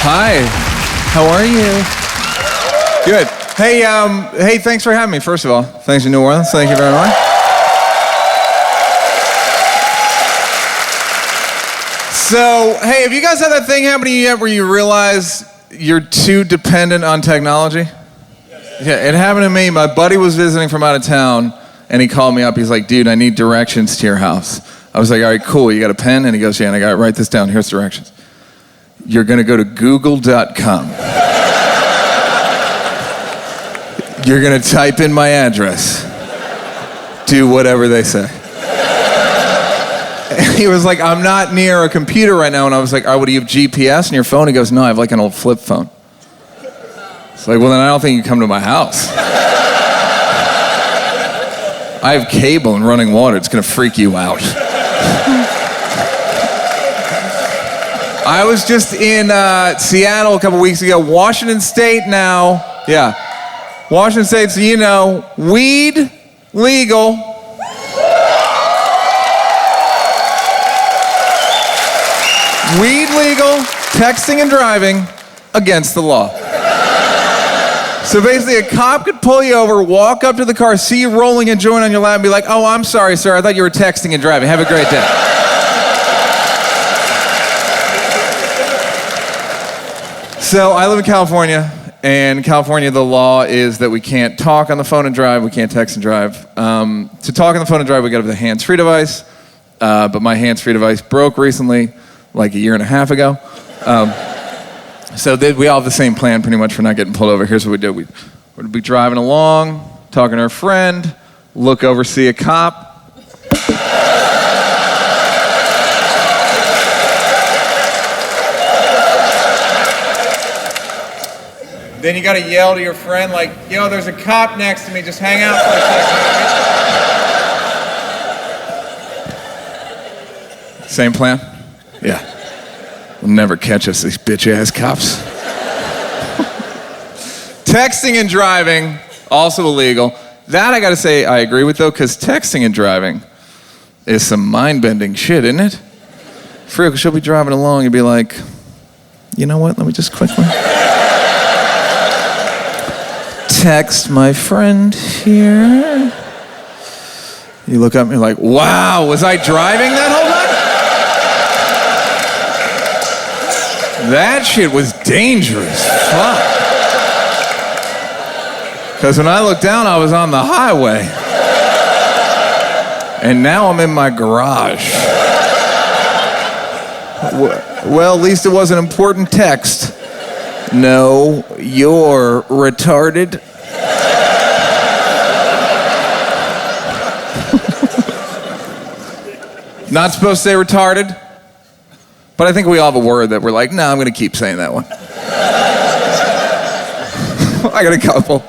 Hi, how are you? Good. Hey, thanks for having me, first of all. Thanks to New Orleans, thank you very much. So, hey, have you guys had that thing happen to you yet where you realize you're too dependent on technology? Yeah, it happened to me. My buddy was visiting from out of town, and he called me up. He's like, dude, I need directions to your house. I was like, all right, cool. You got a pen? And he goes, yeah, and I got to write this down. Here's directions. You're going to go to google.com. You're going to type in my address. Do whatever they say. And he was like, I'm not near a computer right now. And I was like, all right, what, do you have GPS in your phone? He goes, no, I have like an old flip phone. It's like, well, then I don't think you come to my house. I have cable and running water. It's going to freak you out. I was just in Seattle a couple weeks ago. Washington State now. Yeah. Washington State, so you know, weed legal. Weed legal, texting and driving against the law. So basically a cop could pull you over, walk up to the car, see you rolling a joint on your lap and be like, oh, I'm sorry, sir, I thought you were texting and driving. Have a great day. So I live in California, and in California the law is that we can't talk on the phone and drive, we can't text and drive. To talk on the phone and drive, we got to have the hands-free device, but my hands-free device broke recently, like a year and a half ago. So we all have the same plan pretty much for not getting pulled over. Here's what we do. We'd be driving along, talking to our friend, look over, see a cop. Then you gotta yell to your friend like, yo, there's a cop next to me, just hang out for a second. Same plan? Yeah. They'll never catch us, these bitch-ass cops. Texting and driving, also illegal. That I gotta say I agree with though, because texting and driving is some mind-bending shit, isn't it? For real, she'll be driving along and be like, you know what, let me just quickly text my friend here. You look up and you're like, wow, was I driving that whole time? That shit was dangerous. Fuck. Because when I looked down, I was on the highway. And now I'm in my garage. Well, at least it was an important text. No, you're retarded. Not supposed to say retarded, but I think we all have a word that we're like, no, I'm going to keep saying that one. I got a couple.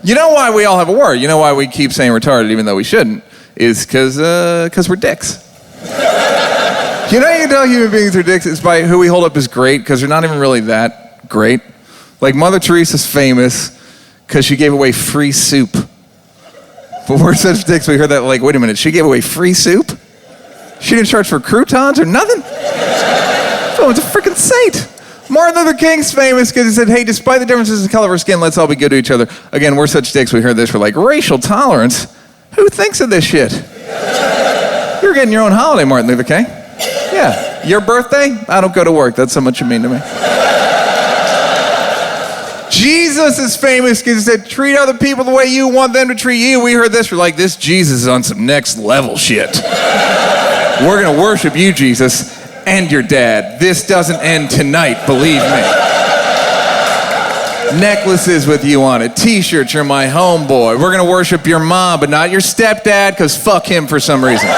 You know why we all have a word? You know why we keep saying retarded even though we shouldn't? Is because we're dicks. You know you know human beings are dicks is by who we hold up as great, because they're not even really that great. Like Mother Teresa's famous because she gave away free soup. But we're such dicks, we heard that like, wait a minute, she gave away free soup? She didn't charge for croutons or nothing? Oh, it's a freaking saint. Martin Luther King's famous because he said, hey, despite the differences in the color of our skin, let's all be good to each other. Again, we're such dicks, we heard this, we're like, racial tolerance? Who thinks of this shit? You're getting your own holiday, Martin Luther King. Yeah, your birthday? I don't go to work, that's how much you mean to me. Jesus is famous because he said, treat other people the way you want them to treat you. We heard this, we're like, this Jesus is on some next level shit. We're gonna worship you, Jesus, and your dad. This doesn't end tonight, believe me. Necklaces with you on it, t-shirts, you're my homeboy. We're gonna worship your mom, but not your stepdad, because fuck him for some reason.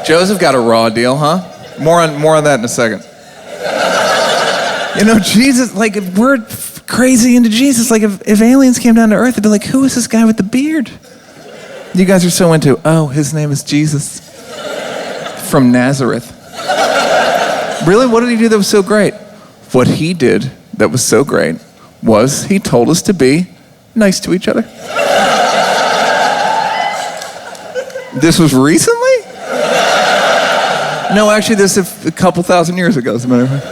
Joseph got a raw deal, huh? More on that in a second. You know, Jesus, like, if we're crazy into Jesus, like, if aliens came down to Earth, they'd be like, who is this guy with the beard? You guys are so into, oh, his name is Jesus from Nazareth. Really? What did he do that was so great? What he did that was so great was he told us to be nice to each other. This was recently? No, actually, this is a couple thousand years ago, as a matter of fact.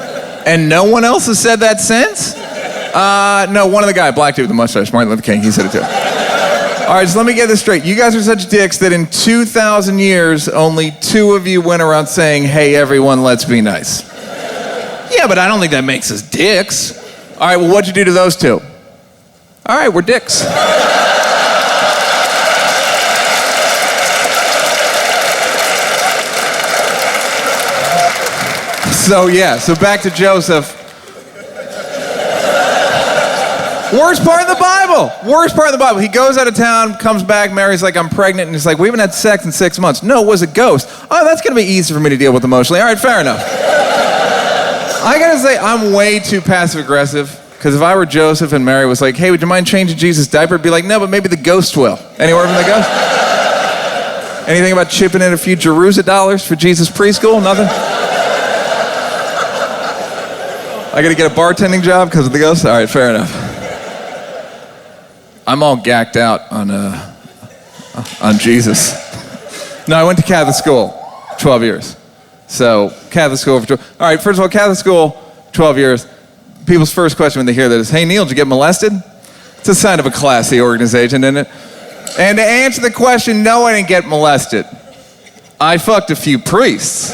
And no one else has said that since? No, one of the guy, black dude with the mustache, Martin Luther King, he said it too. All right, so let me get this straight. You guys are such dicks that in 2,000 years, only 2 of you went around saying, hey, everyone, let's be nice. Yeah, but I don't think that makes us dicks. All right, well, what'd you do to those 2? All right, we're dicks. So back to Joseph. Worst part of the Bible. Worst part of the Bible. He goes out of town, comes back, Mary's like, I'm pregnant, and he's like, we haven't had sex in 6 months. No, it was a ghost. Oh, that's gonna be easy for me to deal with emotionally. All right, fair enough. I gotta say, I'm way too passive aggressive, because if I were Joseph and Mary was like, hey, would you mind changing Jesus' diaper? I'd be like, no, but maybe the ghost will. Anywhere from the ghost? Anything about chipping in a few Jerusa dollars for Jesus preschool? Nothing? I gotta get a bartending job because of the ghost? All right, fair enough. I'm all gacked out on Jesus. No, I went to Catholic school, 12 years. So, Catholic school for 12. All right, first of all, Catholic school, 12 years. People's first question when they hear that is, hey, Neal, did you get molested? It's a sign of a classy organization, isn't it? And to answer the question, no, I didn't get molested. I fucked a few priests.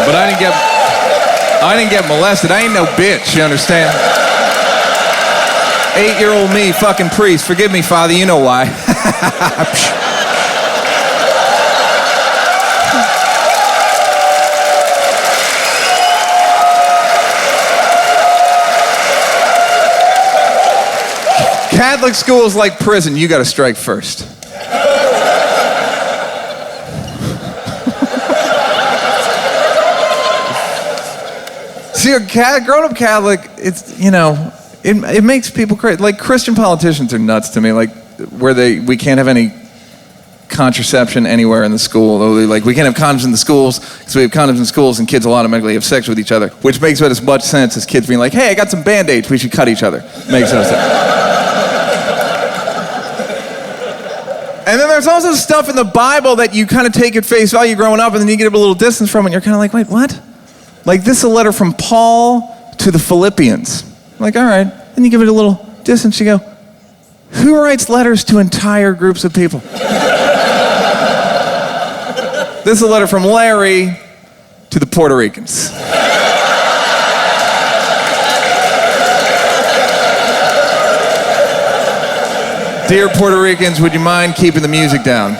But I didn't get molested. I ain't no bitch, you understand? 8-year-old me, fucking priest. Forgive me, Father, you know why. Catholic school is like prison. You gotta strike first. See, growing up Catholic, it's, you know, it makes people crazy. Like, Christian politicians are nuts to me, like, where we can't have any contraception anywhere in the school. Like, we can't have condoms in the schools, because we have condoms in schools and kids will automatically have sex with each other, which makes as much sense as kids being like, hey, I got some Band-Aids, we should cut each other. Makes no sense. And then there's also stuff in the Bible that you kind of take at face value growing up, and then you get a little distance from it, and you're kind of like, wait, what? Like, this is a letter from Paul to the Philippians. Like, all right. Then you give it a little distance. You go, who writes letters to entire groups of people? This is a letter from Larry to the Puerto Ricans. Dear Puerto Ricans, would you mind keeping the music down?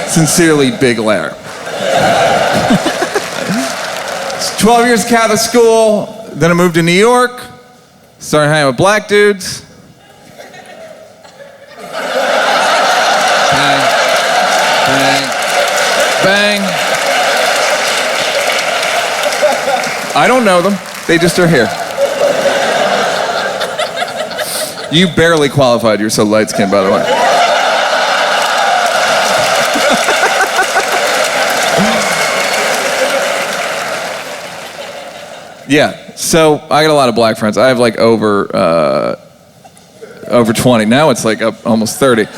Sincerely, Big Larry. 12 years Catholic school, then I moved to New York, started hanging with black dudes. Bang, bang, bang. I don't know them, they just are here. You barely qualified, you're so light-skinned, by the way. Yeah, so I got a lot of black friends. I have like over 20. Now it's like up almost 30. No,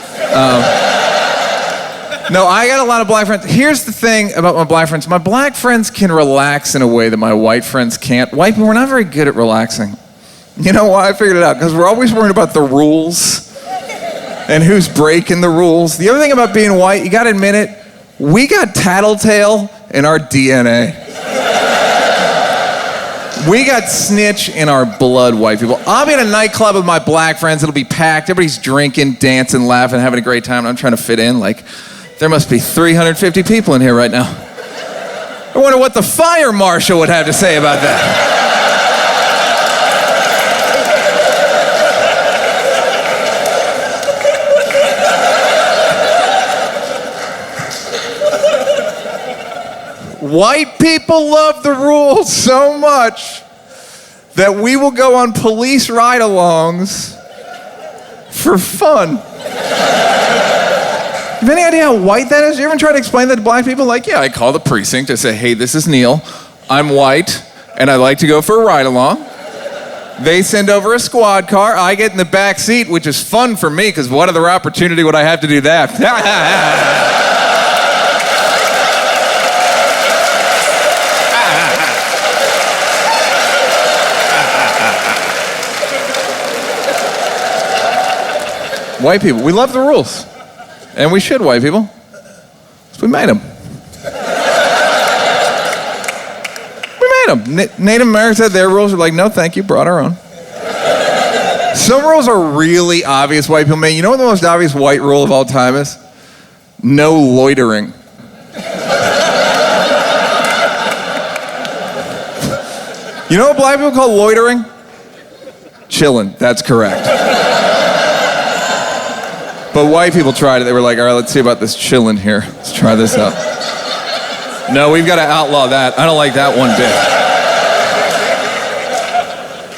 I got a lot of black friends. Here's the thing about my black friends. My black friends can relax in a way that my white friends can't. White people, we're not very good at relaxing. You know why? I figured it out. Because we're always worried about the rules and who's breaking the rules. The other thing about being white, you got to admit it, we got tattletale in our DNA. We got snitch in our blood, white people. I'll be in a nightclub with my black friends. It'll be packed. Everybody's drinking, dancing, laughing, having a great time. And I'm trying to fit in. Like, there must be 350 people in here right now. I wonder what the fire marshal would have to say about that. White people love the rules so much that we will go on police ride-alongs for fun. You have any idea how white that is? You ever try to explain that to black people? Like, yeah, I call the precinct. I say, hey, this is Neal. I'm white, and I like to go for a ride along. They send over a squad car. I get in the back seat, which is fun for me, because what other opportunity would I have to do that? White people, we love the rules. And we should, white people. We made them. Native Americans had their rules. We're like, no, thank you, brought our own. Some rules are really obvious white people make. You know what the most obvious white rule of all time is? No loitering. You know what black people call loitering? Chilling, that's correct. But white people tried it. They were like, all right, let's see about this chilling here. Let's try this out. No, we've got to outlaw that. I don't like that one bit.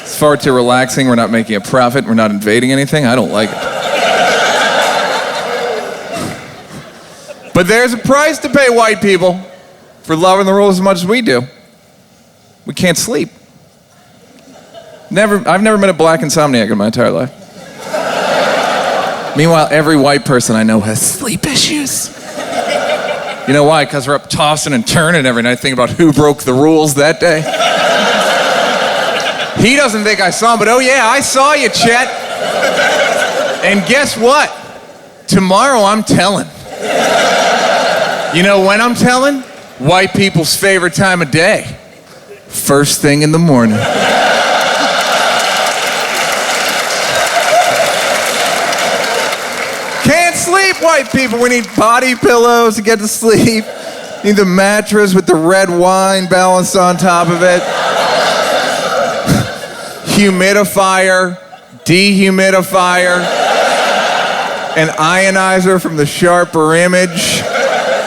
It's far too relaxing. We're not making a profit. We're not invading anything. I don't like it. But there's a price to pay, white people, for loving the rules as much as we do. We can't sleep. I've never met a black insomniac in my entire life. Meanwhile, every white person I know has sleep issues. You know why? Because we're up tossing and turning every night thinking about who broke the rules that day. He doesn't think I saw him, but oh yeah, I saw you, Chet. And guess what? Tomorrow I'm telling. You know when I'm telling? White people's favorite time of day. First thing in the morning. Can't sleep, white people. We need body pillows to get to sleep. Need the mattress with the red wine balanced on top of it. Humidifier, dehumidifier, an ionizer from the Sharper Image,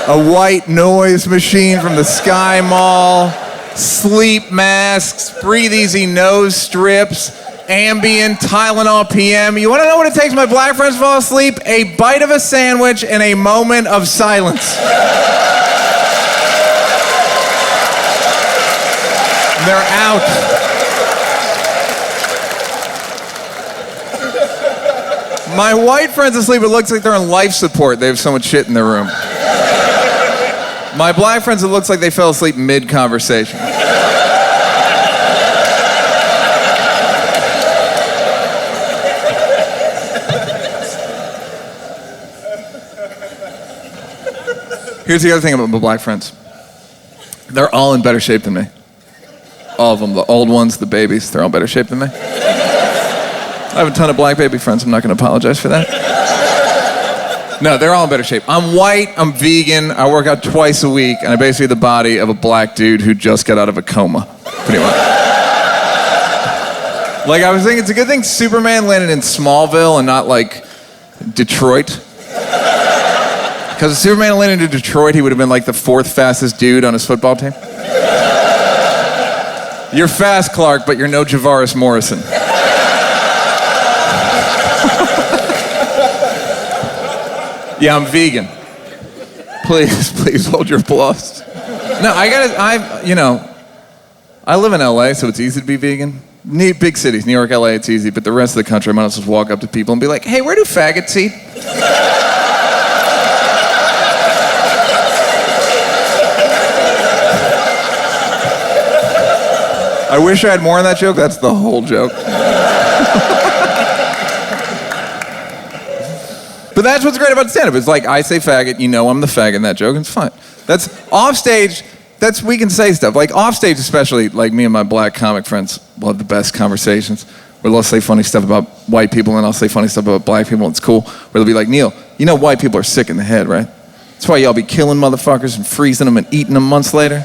a white noise machine from the Sky Mall, sleep masks, breathe easy nose strips, Ambien, Tylenol PM. You want to know what it takes my black friends to fall asleep? A bite of a sandwich and a moment of silence. They're out. My white friends asleep, it looks like they're on life support. They have so much shit in their room. My black friends, it looks like they fell asleep mid-conversation. Here's the other thing about my black friends. They're all in better shape than me. All of them, the old ones, the babies, they're all in better shape than me. I have a ton of black baby friends. I'm not going to apologize for that. No, they're all in better shape. I'm white, I'm vegan, I work out twice a week, and I basically have the body of a black dude who just got out of a coma, pretty much. Like, I was thinking, it's a good thing Superman landed in Smallville and not, like, Detroit. Because if Superman had landed in Detroit, he would have been, like, the fourth fastest dude on his football team. You're fast, Clark, but you're no Javaris Morrison. Yeah, I'm vegan. Please hold your applause. No, I live in LA, so it's easy to be vegan. Big cities, New York, LA, it's easy, but the rest of the country, I might as well walk up to people and be like, hey, where do faggots eat? I wish I had more on that joke. That's the whole joke. But that's what's great about stand-up. It's like, I say faggot, you know I'm the faggot in that joke, and it's fine. That's off stage, we can say stuff. Like off stage especially, like me and my black comic friends will have the best conversations where they'll say funny stuff about white people and I'll say funny stuff about black people and it's cool. Where they'll be like, Neal, you know white people are sick in the head, right? That's why y'all be killing motherfuckers and freezing them and eating them months later.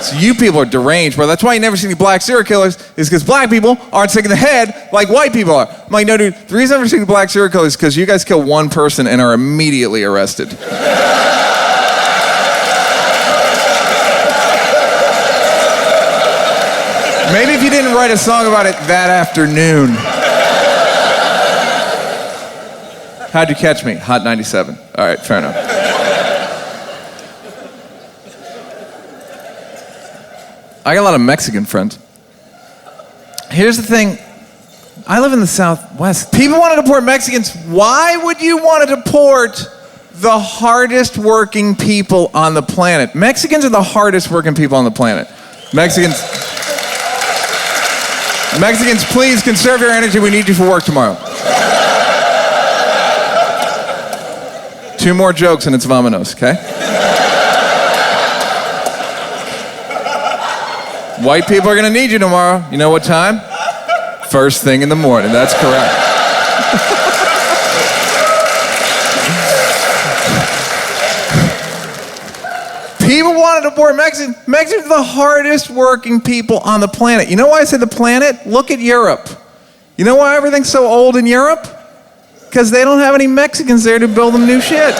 So you people are deranged, bro. That's why you never see any black serial killers, is because black people aren't sick in the head like white people are. I'm like, no, dude, the reason I've never seen black serial killers is because you guys kill one person and are immediately arrested. Maybe if you didn't write a song about it that afternoon. How'd you catch me? Hot 97. All right, fair enough. I got a lot of Mexican friends. Here's the thing. I live in the Southwest. People want to deport Mexicans. Why would you want to deport the hardest working people on the planet? Mexicans are the hardest working people on the planet. Mexicans, please conserve your energy. We need you for work tomorrow. 2 more jokes and it's vamonos, okay? White people are gonna need you tomorrow. You know what time? First thing in the morning, that's correct. People want to deport Mexicans. Mexicans are the hardest working people on the planet. You know why I say the planet? Look at Europe. You know why everything's so old in Europe? Because they don't have any Mexicans there to build them new shit.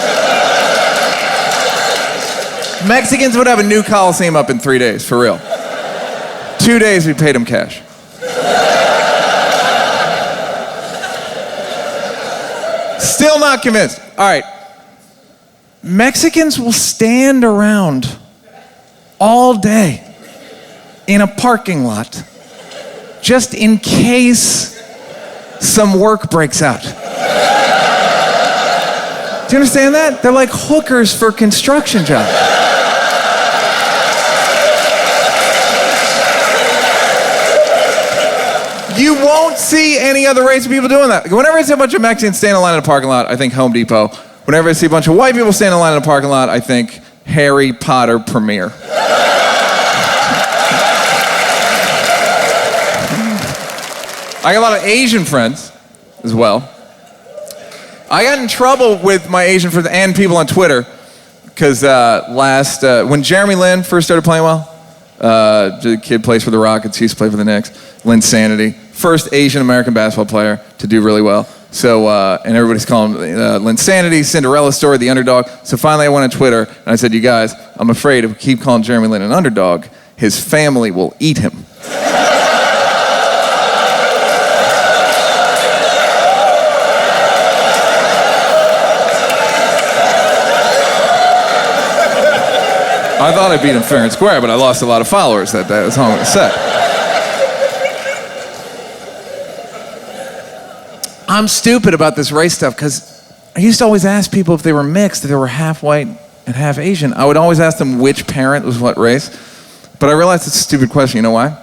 Mexicans would have a new Coliseum up in 3 days, for real. 2 days, we paid them cash. Still not convinced. All right. Mexicans will stand around all day in a parking lot just in case some work breaks out. Do you understand that? They're like hookers for construction jobs. You won't see any other race of people doing that. Whenever I see a bunch of Mexicans stand in line in a parking lot, I think Home Depot. Whenever I see a bunch of white people stand in line in a parking lot, I think Harry Potter premiere. I got a lot of Asian friends as well. I got in trouble with my Asian friends and people on Twitter because when Jeremy Lin first started playing well, the kid plays for the Rockets, he used to play for the Knicks, Linsanity, first Asian American basketball player to do really well. So, and everybody's calling him Linsanity, Cinderella story, the underdog. So finally I went on Twitter and I said, you guys, I'm afraid if we keep calling Jeremy Lin an underdog, his family will eat him. I thought I beat him fair and square, but I lost a lot of followers that day. That's all I'm going to say. I'm stupid about this race stuff because I used to always ask people if they were mixed, if they were half white and half Asian. I would always ask them which parent was what race. But I realized it's a stupid question. You know why?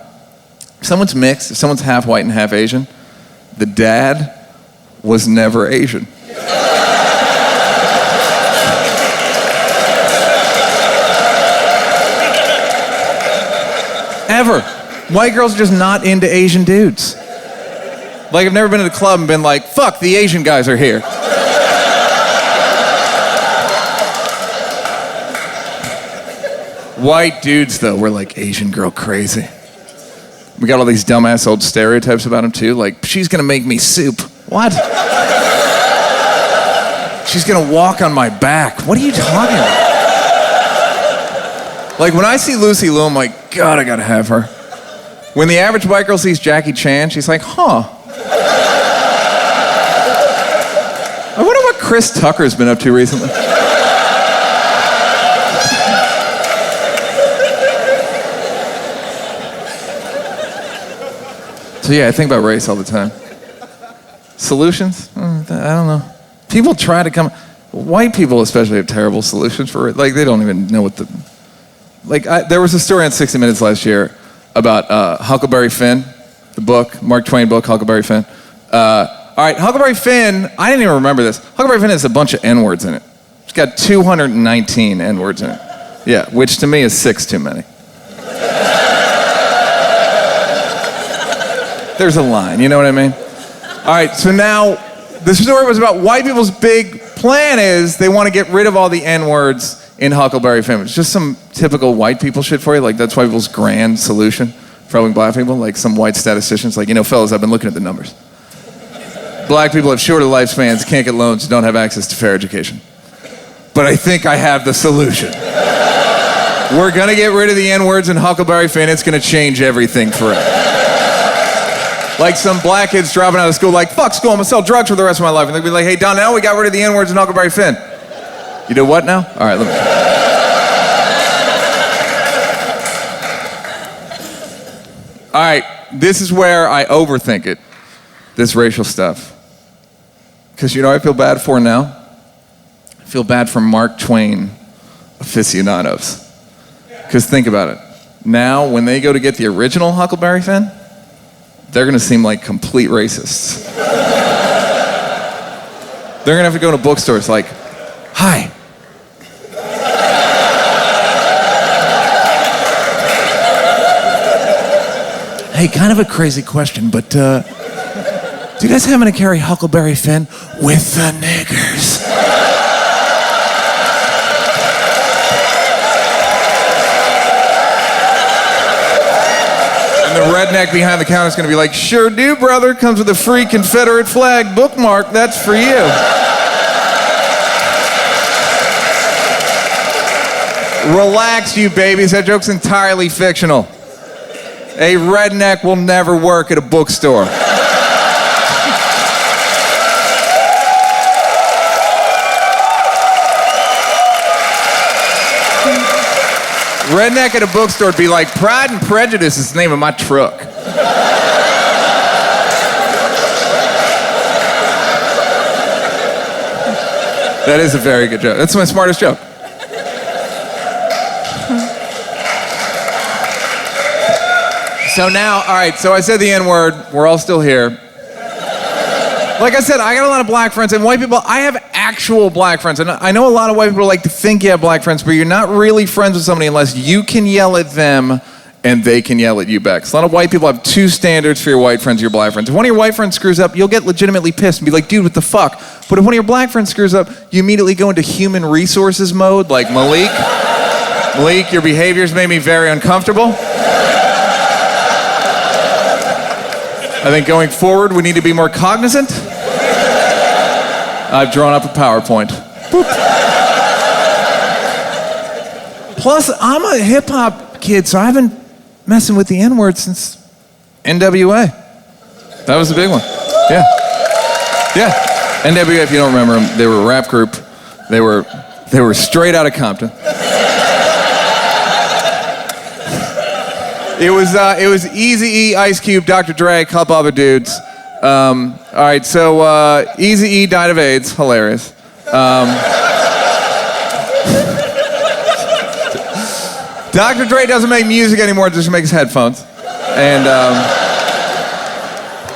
If someone's mixed, if someone's half white and half Asian, the dad was never Asian. Ever. White girls are just not into Asian dudes. Like, I've never been to the club and been like, fuck, the Asian guys are here. White dudes, though, we're like Asian girl crazy. We got all these dumbass old stereotypes about them, too. Like, she's gonna make me soup. What? She's gonna walk on my back. What are you talking about? Like, when I see Lucy Liu, I'm like, God, I gotta have her. When the average white girl sees Jackie Chan, she's like, huh. I wonder what Chris Tucker's been up to recently. So yeah, I think about race all the time. Solutions? I don't know. People try to come... White people especially have terrible solutions for it. Like, they don't even know what the... Like, there was a story on 60 Minutes last year about Huckleberry Finn, the book, Mark Twain book, Huckleberry Finn. All right, Huckleberry Finn, I didn't even remember this. Huckleberry Finn has a bunch of N-words in it. It's got 219 N-words in it. Yeah, which to me is 6 too many. There's a line, you know what I mean? All right, so now, this story was about white people's big plan is they want to get rid of all the N-words in Huckleberry Finn. It's just some typical white people shit for you. Like, that's white people's grand solution for helping black people. Like, some white statisticians, like, you know, fellas, I've been looking at the numbers. Black people have shorter lifespans, can't get loans, don't have access to fair education. But I think I have the solution. We're gonna get rid of the N-words in Huckleberry Finn. It's gonna change everything forever. Like some black kids dropping out of school, like, fuck school, I'm gonna sell drugs for the rest of my life. And they'll be like, hey, Donnell, we got rid of the N-words in Huckleberry Finn. You do what now? All right, let me... All right, this is where I overthink it, this racial stuff. Because you know what I feel bad for now? I feel bad for Mark Twain aficionados. Because think about it. Now, when they go to get the original Huckleberry Finn, they're going to seem like complete racists. They're going to have to go to bookstores like, hi. Hey, kind of a crazy question, but do you guys happen to carry Huckleberry Finn with the niggers? And the redneck behind the counter is going to be like, sure do, brother. Comes with a free Confederate flag bookmark. That's for you. Relax, you babies. That joke's entirely fictional. A redneck will never work at a bookstore. Redneck at a bookstore would be like, Pride and Prejudice is the name of my truck. That is a very good joke. That's my smartest joke. So now, all right, so I said the N-word. We're all still here. Like I said, I got a lot of black friends, and white people, I have actual black friends. And I know a lot of white people like to think you have black friends, but you're not really friends with somebody unless you can yell at them and they can yell at you back. So a lot of white people have two standards for your white friends and your black friends. If one of your white friends screws up, you'll get legitimately pissed and be like, dude, what the fuck? But if one of your black friends screws up, you immediately go into human resources mode, like Malik. Malik, your behaviors made me very uncomfortable. I think going forward, we need to be more cognizant. I've drawn up a PowerPoint. Boop. Plus, I'm a hip-hop kid, so I've been messing with the N-word since NWA. That was the big one. Yeah. Yeah. NWA, if you don't remember them, they were a rap group. They were straight out of Compton. It was Eazy-E, Ice Cube, Dr. Dre, a couple other dudes. All right, so Eazy-E died of AIDS. Hilarious. Dr. Dre doesn't make music anymore, just makes headphones. And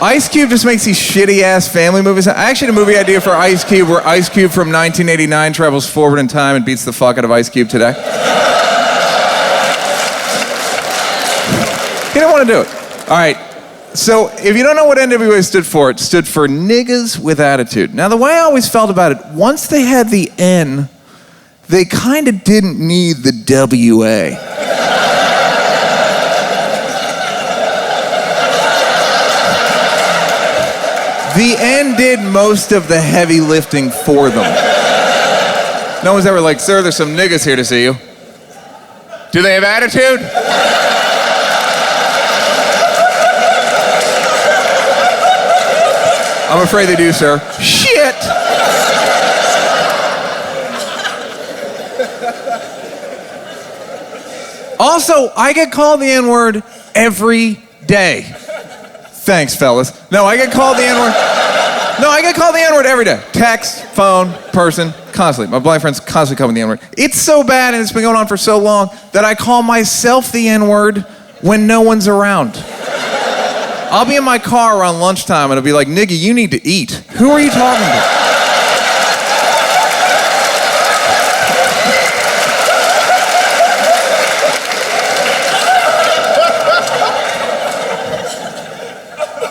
Ice Cube just makes these shitty-ass family movies. I actually had a movie idea for Ice Cube where Ice Cube from 1989 travels forward in time and beats the fuck out of Ice Cube today. He didn't want to do it. All right. So if you don't know what NWA stood for, it stood for Niggas with Attitude. Now, the way I always felt about it, once they had the N, they kind of didn't need the WA. The N did most of the heavy lifting for them. No one's ever like, sir, there's some niggas here to see you. Do they have attitude? I'm afraid they do, sir. Shit! Also, I get called the N-word every day. Thanks, fellas. No, I get called the N-word. No, I get called the N-word every day. Text, phone, person, constantly. My black friends constantly call me the N-word. It's so bad and it's been going on for so long that I call myself the N-word when no one's around. I'll be in my car around lunchtime and I'll be like, nigga, you need to eat. Who are you talking to?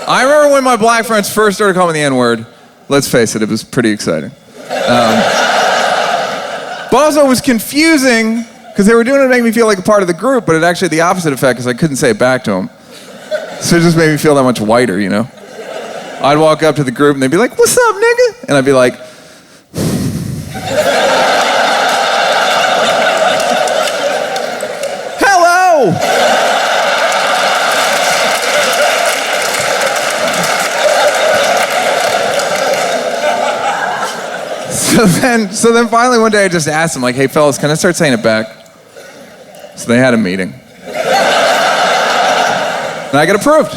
I remember when my black friends first started calling me the N-word. Let's face it, it was pretty exciting. But also it was confusing because they were doing it to make me feel like a part of the group, but it actually had the opposite effect because I couldn't say it back to them. So it just made me feel that much whiter, you know? I'd walk up to the group and they'd be like, what's up, nigga? And I'd be like, hello! So then finally one day I just asked them, like, hey fellas, can I start saying it back? So they had a meeting. And I got approved.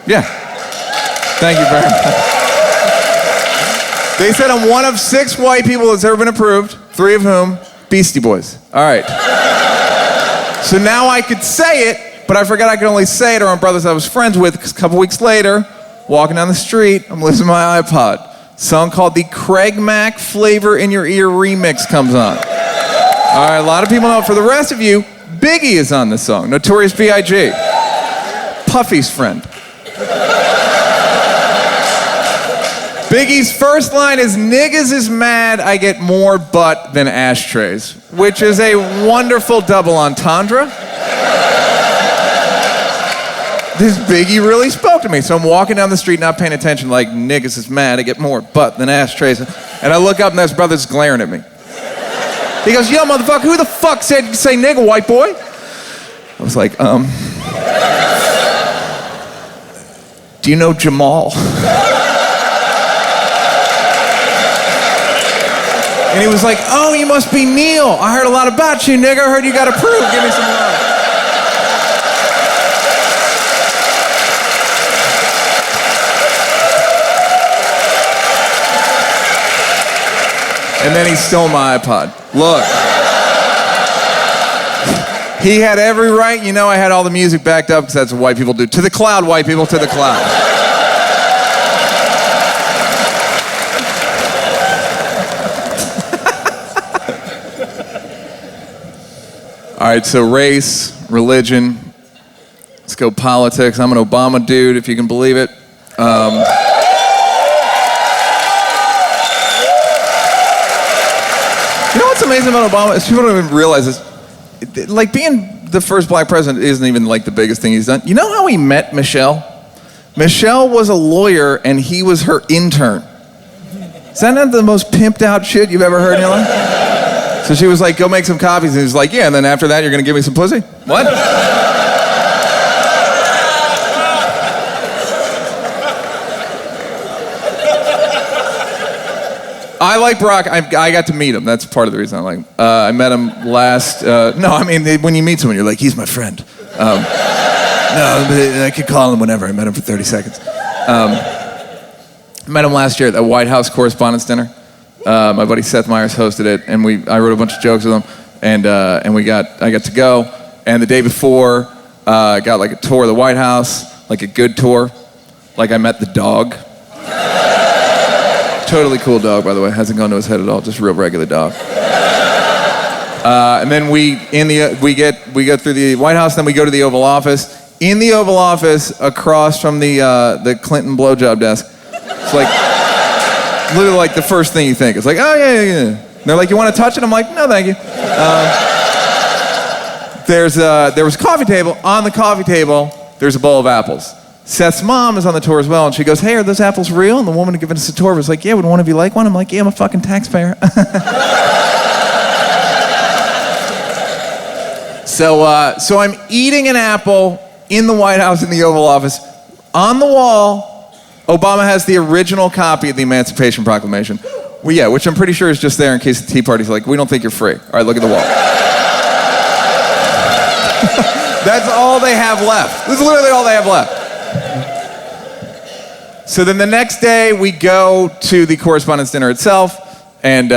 Yeah. Thank you very much. They said I'm one of 6 white people that's ever been approved, 3 of whom Beastie Boys. All right. So now I could say it, but I forgot I could only say it around brothers I was friends with, because a couple weeks later, walking down the street, I'm listening to my iPod. Song called the Craig Mack Flavor in Your Ear remix comes on. All right, a lot of people know it. For the rest of you, Biggie is on this song, Notorious B.I.G. Puffy's friend. Biggie's first line is, "Niggas is mad I get more butt than ashtrays," which is a wonderful double entendre. This Biggie really spoke to me. So I'm walking down the street not paying attention, like, niggas is mad I get more butt than ashtrays. And I look up and this brother's glaring at me. He goes, "Yo, motherfucker, who the fuck said you say nigga, white boy?" I was like, do you know Jamal? And he was like, "Oh, you must be Neal. I heard a lot about you, nigga. I heard you got approved. Give me some love." And then he stole my iPod. Look. He had every right. You know I had all the music backed up because that's what white people do. To the cloud, white people, to the cloud. All right, so race, religion, let's go politics. I'm an Obama dude, if you can believe it. You know what's amazing about Obama is people don't even realize this. Like, being the first black president isn't even like the biggest thing he's done. You know how he met Michelle? Michelle was a lawyer and he was her intern. Is that not the most pimped out shit you've ever heard in your life? So she was like, "Go make some copies," and he was like, "Yeah, and then after that you're gonna give me some pussy?" What? I like Barack. I got to meet him. That's part of the reason I like him. I met him last... when you meet someone, you're like, "He's my friend." No, but I could call him whenever. I met him for 30 seconds. I met him last year at the White House Correspondents' Dinner. My buddy Seth Meyers hosted it, and I wrote a bunch of jokes with him, and I got to go. And the day before, I got like a tour of the White House, like a good tour. Like I met the dog. Totally cool dog, by the way. Hasn't gone to his head at all. Just a real regular dog. And then we go through the White House. Then we go to the Oval Office. In the Oval Office, across from the Clinton blowjob desk, it's like literally like the first thing you think. It's like, "Oh yeah. And they're like, "You want to touch it?" I'm like, "No, thank you." There was a coffee table. On the coffee table, there's a bowl of apples. Seth's mom is on the tour as well, and she goes, "Hey, are those apples real?" And the woman giving us a tour was like, "Yeah, would one of you like one?" I'm like, "Yeah, I'm a fucking taxpayer." So I'm eating an apple in the White House in the Oval Office. On the wall, Obama has the original copy of the Emancipation Proclamation. Well, yeah, which I'm pretty sure is just there in case the Tea Party's like, "We don't think you're free." All right, look at the wall. That's all they have left. This is literally all they have left. So then the next day we go to the Correspondents' Dinner itself, and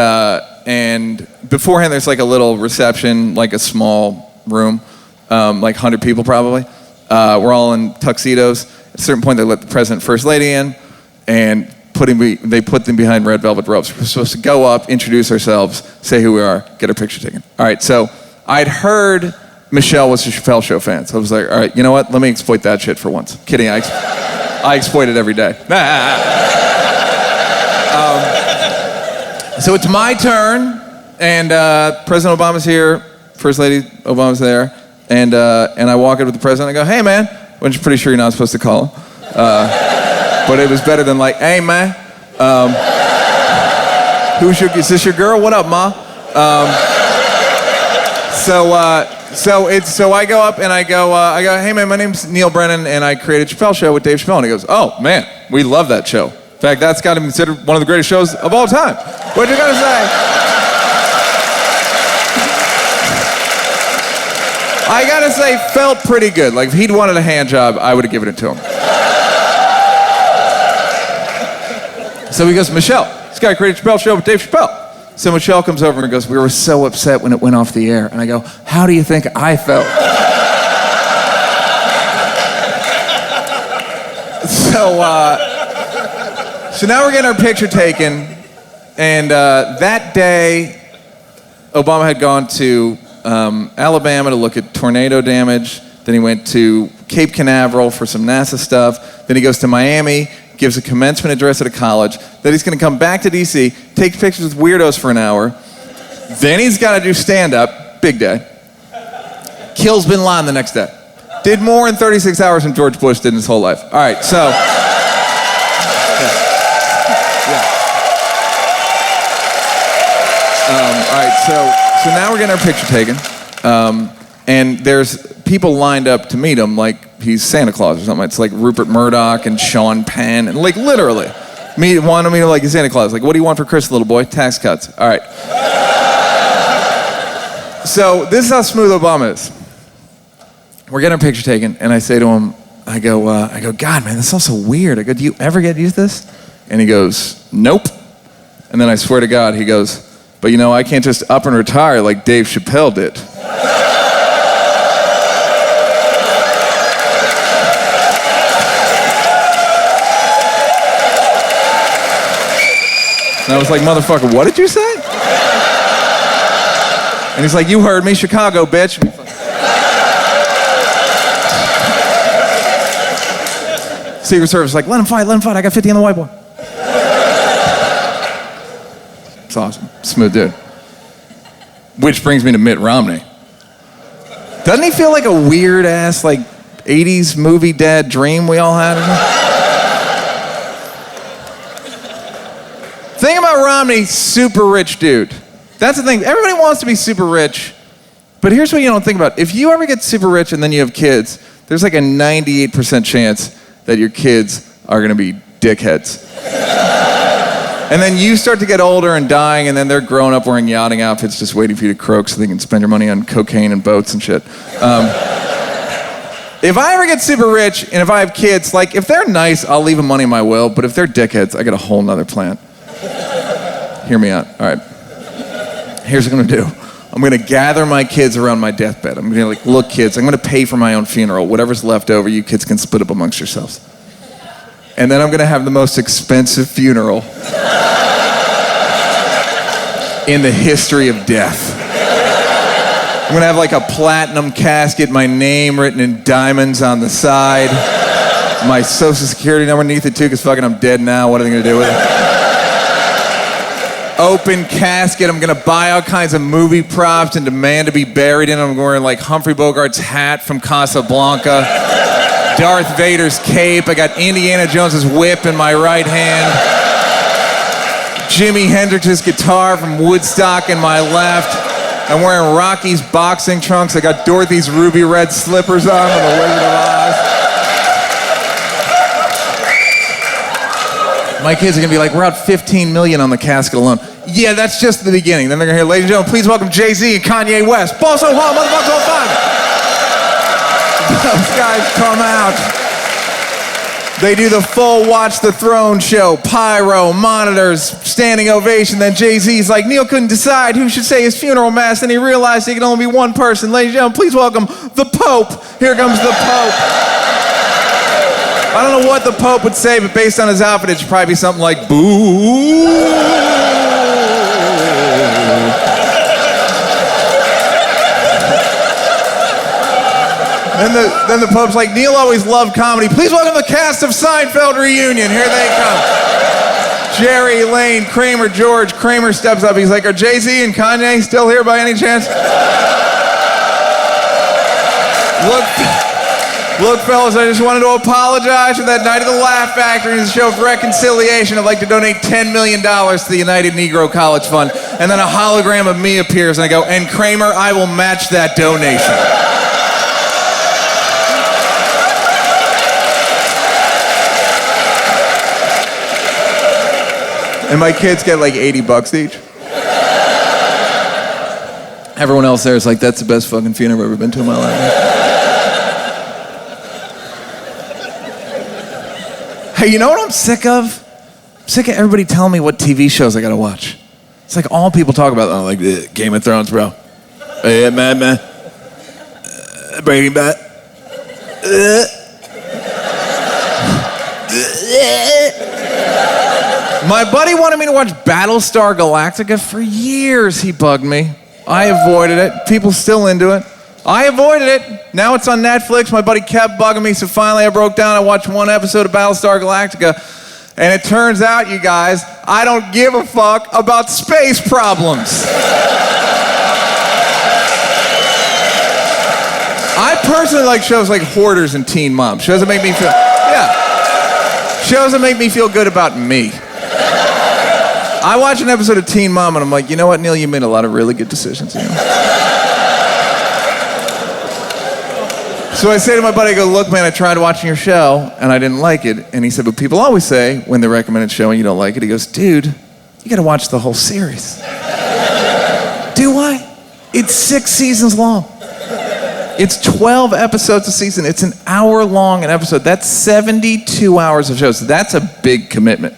beforehand there's like a little reception, like a small room, like 100 people probably. We're all in tuxedos. At a certain point they let the President and First Lady in, and they put them behind red velvet ropes. We're supposed to go up, introduce ourselves, say who we are, get our picture taken. All right, so I'd heard Michelle was a Chappelle Show fan, so I was like, all right, you know what? Let me exploit that shit for once. Kidding, I exploit it every day. So it's my turn, and President Obama's here, First Lady Obama's there, and I walk up to the president, I go, "Hey, man," which I'm pretty sure you're not supposed to call him, but it was better than like, "Hey, man, is this your girl? What up, ma?" So I go up and I go, "Hey man, my name's Neal Brennan and I created Chappelle Show with Dave Chappelle." And he goes, "Oh man, we love that show. In fact, that's got to be considered one of the greatest shows of all time. What you gonna say?" I gotta say, felt pretty good. Like, if he'd wanted a hand job, I would have given it to him. So he goes, Michelle, this guy created Chappelle Show with Dave Chappelle. So Michelle comes over and goes, we were so upset when it went off the air. And I go, how do you think I felt? So now we're getting our picture taken. And that day, Obama had gone to Alabama to look at tornado damage. Then he went to Cape Canaveral for some NASA stuff. Then he goes to Miami, gives a commencement address at a college. Then he's going to come back to D.C., take pictures with weirdos for an hour. Then he's got to do stand-up, big day. Kills Bin Laden the next day. Did more in 36 hours than George Bush did in his whole life. All right, so... all right, so now we're getting our picture taken. And there's people lined up to meet him like he's Santa Claus or something. It's like Rupert Murdoch and Sean Penn, and like literally want to meet him like he's Santa Claus. Like, what do you want for Christmas, little boy? Tax cuts. All right. So this is how smooth Obama is. We're getting our picture taken, and I say to him, I go, God, man, this is all so weird. I go, do you ever get used to this? And he goes, nope. And then I swear to God, he goes, but you know, I can't just up and retire like Dave Chappelle did. And I was like, motherfucker, what did you say? And he's like, you heard me, Chicago, bitch. Secret Service like, let him fight, I got 50 on the whiteboard. It's awesome, smooth dude. Which brings me to Mitt Romney. Doesn't he feel like a weird ass, like 80s movie dad dream we all had? Thing about Romney, super rich dude. That's the thing. Everybody wants to be super rich, but here's what you don't think about. If you ever get super rich and then you have kids, there's like a 98% chance that your kids are gonna be dickheads. And then you start to get older and dying, and then they're growing up wearing yachting outfits just waiting for you to croak so they can spend your money on cocaine and boats and shit. If I ever get super rich and if I have kids, like if they're nice, I'll leave them money in my will, but if they're dickheads, I got a whole nother plan. Hear me out. All right. Here's what I'm gonna do. I'm gonna gather my kids around my deathbed. I'm gonna like, look, kids, I'm gonna pay for my own funeral. Whatever's left over, you kids can split up amongst yourselves. And then I'm gonna have the most expensive funeral in the history of death. I'm gonna have like a platinum casket, my name written in diamonds on the side, my social security number underneath it too, because fucking I'm dead now. What are they gonna do with it? Open casket. I'm gonna buy all kinds of movie props and demand to be buried in them. I'm wearing like Humphrey Bogart's hat from Casablanca, Darth Vader's cape. I got Indiana Jones's whip in my right hand, Jimi Hendrix's guitar from Woodstock in my left. I'm wearing Rocky's boxing trunks. I got Dorothy's ruby red slippers on from the Wizard of Oz. My kids are gonna be like, we're out $15 million on the casket alone. Yeah, that's just the beginning. Then they're gonna hear, ladies and gentlemen, please welcome Jay-Z and Kanye West. Ball so hard, motherfuckers on fire. Those guys come out. They do the full Watch the Throne show, pyro, monitors, standing ovation. Then Jay-Z's like, Neal couldn't decide who should say his funeral mass, and he realized he could only be one person. Ladies and gentlemen, please welcome the Pope. Here comes the Pope. I don't know what the Pope would say, but based on his outfit, it should probably be something like, boo. Then the Pope's like, Neal always loved comedy. Please welcome the cast of Seinfeld Reunion. Here they come. Jerry, Elaine, Kramer, George. Kramer steps up. He's like, are Jay-Z and Kanye still here by any chance? Look, fellas, I just wanted to apologize for that night at the Laugh Factory as a show of reconciliation. I'd like to donate $10 million to the United Negro College Fund. And then a hologram of me appears, and I go, and Kramer, I will match that donation. And my kids get like $80 each. Everyone else there is like, that's the best fucking fiend I've ever been to in my life. Hey, you know what I'm sick of? I'm sick of everybody telling me what TV shows I gotta watch. It's like all people talk about, like Game of Thrones, bro. Yeah, man. Breaking Bad. My buddy wanted me to watch Battlestar Galactica for years. He bugged me. I avoided it. People still into it. I avoided it. Now it's on Netflix. My buddy kept bugging me, so finally I broke down. I watched one episode of Battlestar Galactica, and it turns out, you guys, I don't give a fuck about space problems. I personally like shows like Hoarders and Teen Mom. Shows that make me feel, shows that make me feel good about me. I watch an episode of Teen Mom and I'm like, you know what, Neal, you made a lot of really good decisions. You know? So I say to my buddy, I go, look, man, I tried watching your show and I didn't like it. And he said, but people always say when they recommend a show and you don't like it, he goes, dude, you gotta watch the whole series. Do I? It's 6 seasons long. It's 12 episodes a season. It's an hour long an episode. That's 72 hours of shows. That's a big commitment.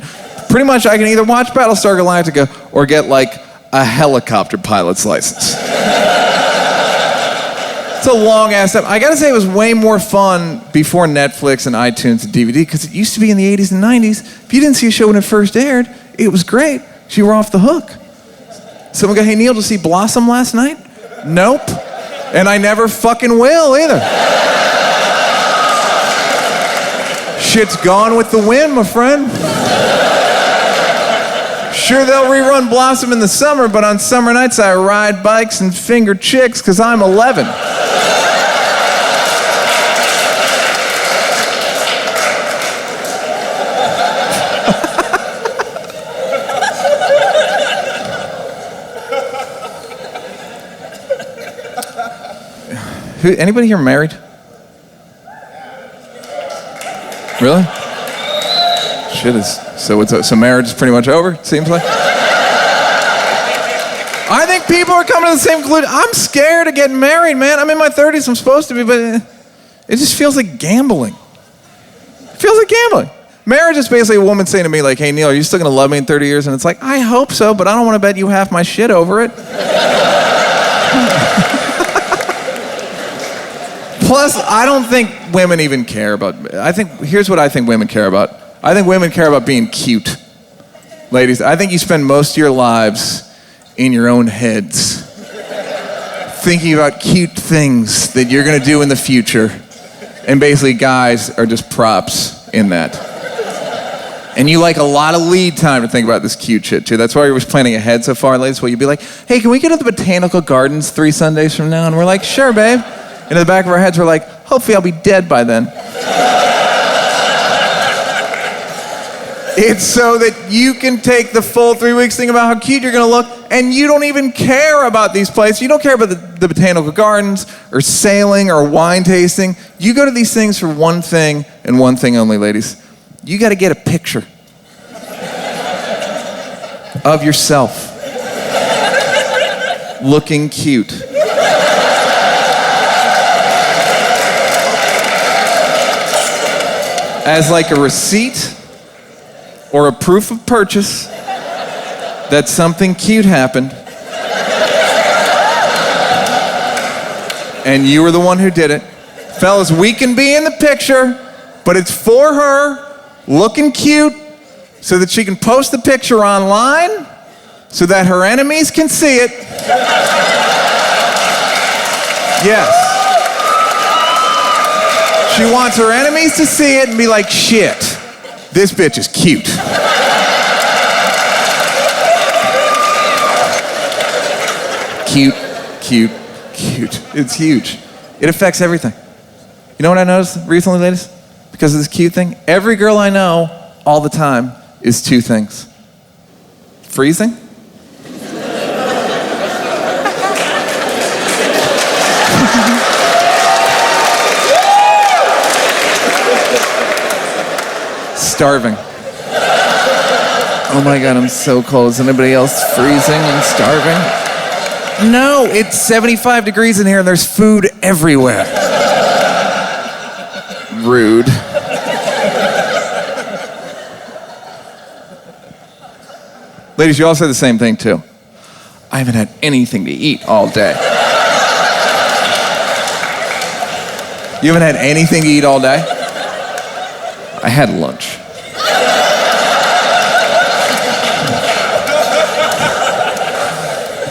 Pretty much I can either watch Battlestar Galactica or get like a helicopter pilot's license. It's a long ass step. I gotta say it was way more fun before Netflix and iTunes and DVD because it used to be in the 80s and 90s. If you didn't see a show when it first aired, it was great. So you were off the hook. Someone go, hey Neal, did you see Blossom last night? Nope. And I never fucking will either. Shit's gone with the wind, my friend. Sure, they'll rerun Blossom in the summer, but on summer nights I ride bikes and finger chicks because I'm 11. Anybody here married? Really? Shit is so marriage is pretty much over, it seems like. I think people are coming to the same conclusion. I'm scared of getting married, man. I'm in my 30s, I'm supposed to be, but it just feels like gambling. It feels like gambling. Marriage is basically a woman saying to me like, hey Neal, are you still gonna love me in 30 years? And it's like, I hope so, but I don't wanna bet you half my shit over it. Plus, I don't think women even care about, here's what I think women care about. I think women care about being cute. Ladies, I think you spend most of your lives in your own heads, thinking about cute things that you're gonna do in the future. And basically guys are just props in that. And you like a lot of lead time to think about this cute shit too. That's why you're planning ahead so far, ladies. Well, you'd be like, hey, can we get to the botanical gardens 3 Sundays from now? And we're like, sure, babe. And in the back of our heads, we're like, hopefully I'll be dead by then. It's so that you can take the full 3 weeks, think about how cute you're gonna look, and you don't even care about these places. You don't care about the botanical gardens, or sailing, or wine tasting. You go to these things for one thing, and one thing only, ladies. You gotta get a picture of yourself looking cute. As like a receipt or a proof of purchase that something cute happened and you were the one who did it. Fellas, we can be in the picture, but it's for her, looking cute, so that she can post the picture online so that her enemies can see it. Yes. She wants her enemies to see it and be like, shit, this bitch is cute. Cute, cute, cute. It's huge. It affects everything. You know what I noticed recently, ladies? Because of this cute thing? Every girl I know all the time is 2 things. Freezing. Starving. Oh my God, I'm so cold. Is anybody else freezing and starving? No, it's 75 degrees in here and there's food everywhere. Rude. Ladies, you all say the same thing too. I haven't had anything to eat all day. You haven't had anything to eat all day? I had lunch.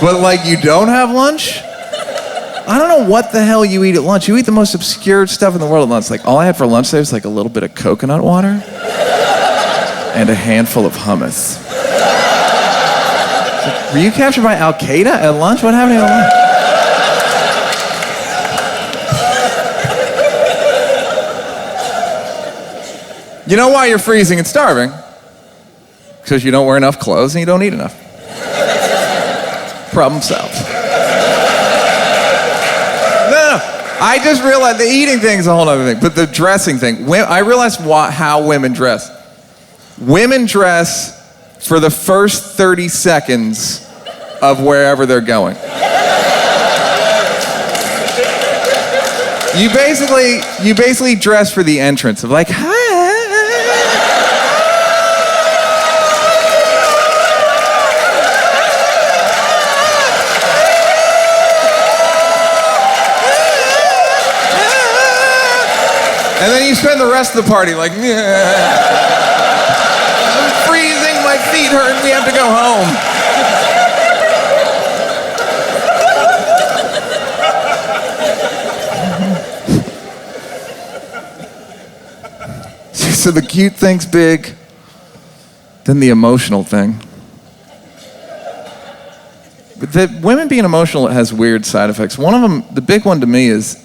But like you don't have lunch? I don't know what the hell you eat at lunch. You eat the most obscure stuff in the world at lunch. Like all I had for lunch today was like a little bit of coconut water and a handful of hummus. Like, were you captured by Al-Qaeda at lunch? What happened at lunch? You know why you're freezing and starving? Because you don't wear enough clothes and you don't eat enough. Problem solved. No. I just realized the eating thing is a whole other thing, but the dressing thing, I realized how women dress. Women dress for the first 30 seconds of wherever they're going. You basically dress for the entrance of like, hi. And then you spend the rest of the party like, I'm freezing, my feet hurt, we have to go home. So the cute thing's big, then the emotional thing. But the women being emotional has weird side effects. One of them, the big one to me is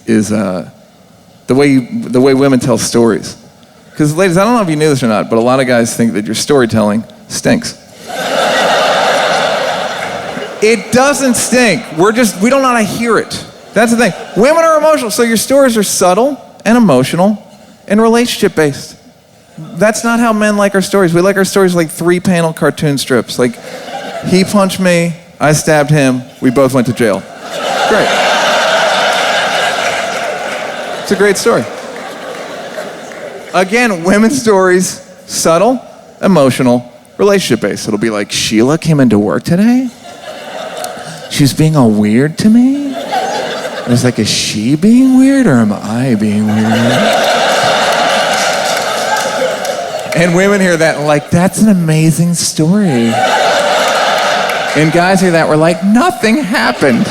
the way women tell stories. Because ladies, I don't know if you knew this or not, but a lot of guys think that your storytelling stinks. It doesn't stink. We don't know how to hear it. That's the thing. Women are emotional, so your stories are subtle and emotional and relationship-based. That's not how men like our stories. We like our stories like 3-panel cartoon strips. Like, he punched me, I stabbed him, we both went to jail. Great. It's a great story. Again, women's stories, subtle, emotional, relationship-based. It'll be like, Sheila came into work today. She was being all weird to me. I was like, is she being weird or am I being weird? And women hear that and like, that's an amazing story. And guys hear that, we're like, nothing happened.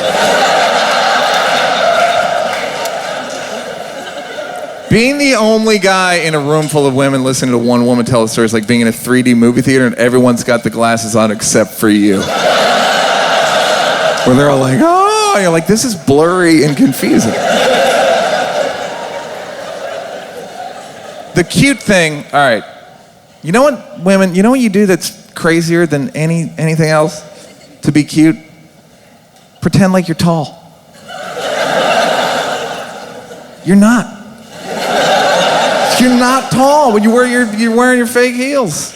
Being the only guy in a room full of women listening to one woman tell a story is like being in a 3D movie theater and everyone's got the glasses on except for you. Where they're all like, oh, and you're like, this is blurry and confusing. The cute thing, all right. You know what, women, you know what you do that's crazier than anything else to be cute? Pretend like you're tall. You're not. You're not tall when you're wearing your fake heels.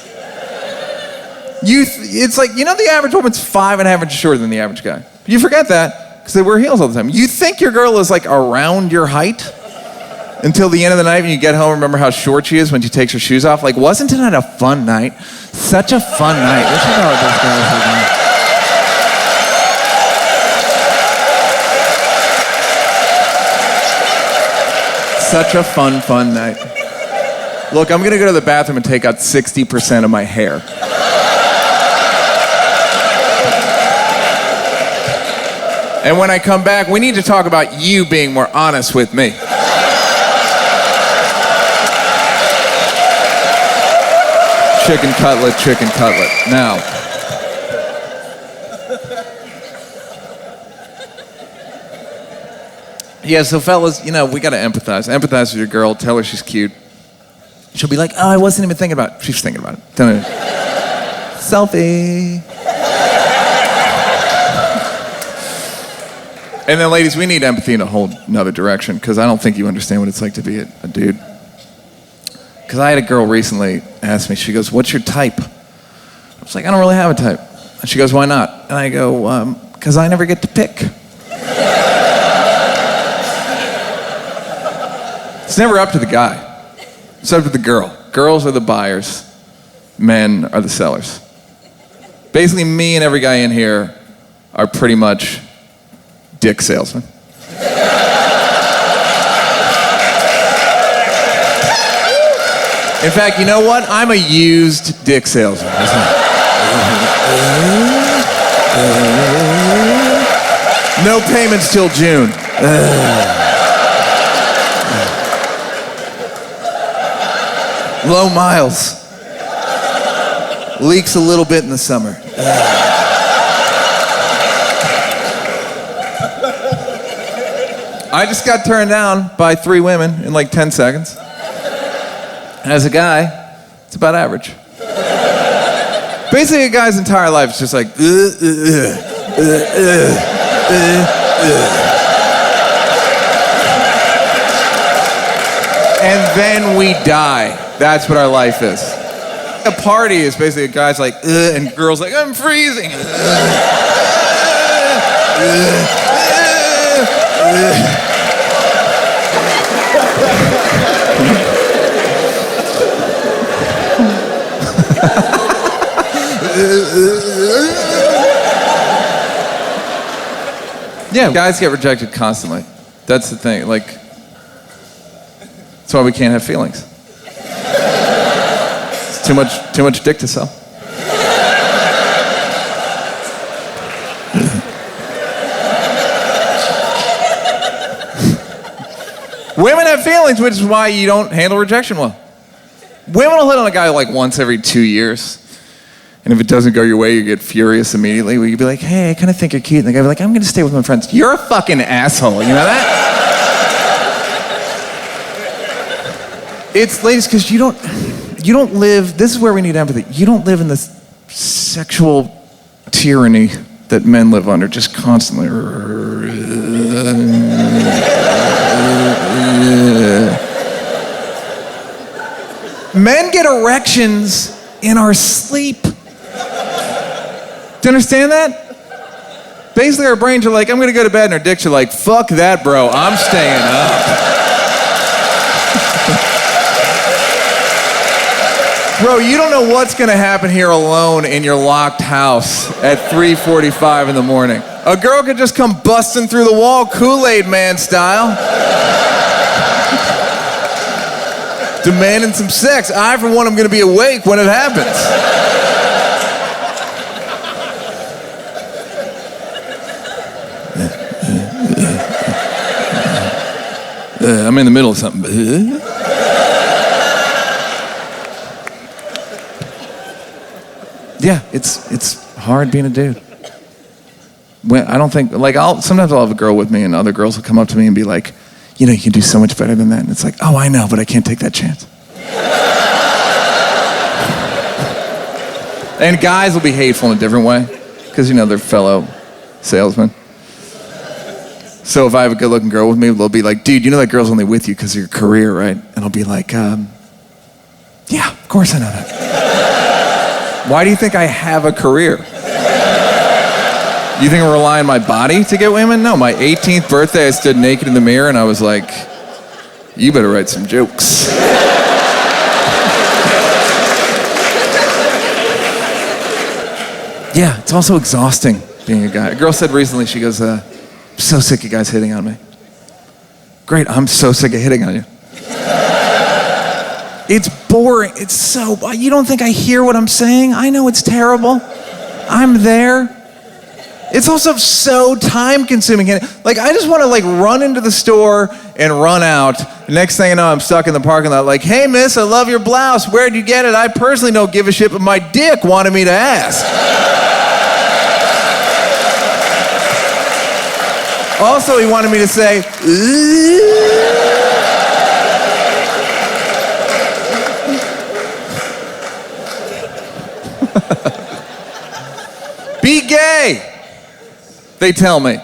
It's like, you know the average woman's 5.5 inches shorter than the average guy. You forget that because they wear heels all the time. You think your girl is like around your height until the end of the night when you get home, remember how short she is when she takes her shoes off? Like, wasn't tonight a fun night? Such a fun night. Let's check out this guy. Such a fun night. Look, I'm going to go to the bathroom and take out 60% of my hair. And when I come back, we need to talk about you being more honest with me. Chicken cutlet. Now. Yeah, so fellas, you know, we gotta empathize. Empathize with your girl, tell her she's cute. She'll be like, oh, I wasn't even thinking about it. She's thinking about it. Tell her. Selfie. And then ladies, we need empathy in a whole nother direction, because I don't think you understand what it's like to be a dude. Because I had a girl recently ask me, she goes, what's your type? I was like, I don't really have a type. And she goes, why not? And I go, Because I never get to pick. It's never up to the guy. It's up to the girl. Girls are the buyers. Men are the sellers. Basically, me and every guy in here are pretty much dick salesmen. In fact, you know what? I'm a used dick salesman. No payments till June. Low miles. Leaks a little bit in the summer. I just got turned down by 3 women in like 10 seconds. As a guy, it's about average. Basically, a guy's entire life is just like, and then we die. That's what our life is. A party is basically a guy's like, and girls like, I'm freezing. Yeah, guys get rejected constantly. That's the thing. Like, that's why we can't have feelings. It's too much dick to sell. Women have feelings, which is why you don't handle rejection well. Women will hit on a guy like once every 2 years. And if it doesn't go your way, you get furious immediately. Where you'd be like, hey, I kind of think you're cute. And the guy would be like, I'm going to stay with my friends. You're a fucking asshole. You know that? It's, ladies, because you don't live, this is where we need empathy. You don't live in this sexual tyranny that men live under, just constantly. Men get erections in our sleep. Do you understand that? Basically, our brains are like, I'm gonna go to bed, and our dicks are like, fuck that, bro, I'm staying up. Bro, you don't know what's gonna happen here alone in your locked house at 3:45 in the morning. A girl could just come busting through the wall, Kool-Aid Man style. Demanding some sex. I, for one, am gonna be awake when it happens. I'm in the middle of something. Yeah, it's hard being a dude. I don't think, like, sometimes I'll have a girl with me and other girls will come up to me and be like, you know, you can do so much better than that. And it's like, oh, I know, but I can't take that chance. And guys will be hateful in a different way because, you know, they're fellow salesmen. So if I have a good-looking girl with me, they'll be like, dude, you know that girl's only with you because of your career, right? And I'll be like, yeah, of course I know that. Why do you think I have a career? You think I rely on my body to get women? No, my 18th birthday, I stood naked in the mirror and I was like, you better write some jokes. Yeah, it's also exhausting being a guy. A girl said recently, she goes, I'm so sick of guys hitting on me. Great, I'm so sick of hitting on you. It's boring. It's so, you don't think I hear what I'm saying? I know it's terrible. I'm there. It's also so time consuming. Like, I just want to like run into the store and run out. Next thing I know, I'm stuck in the parking lot like, hey miss, I love your blouse. Where'd you get it? I personally don't give a shit, but my dick wanted me to ask. Also, he wanted me to say, be gay, they tell me.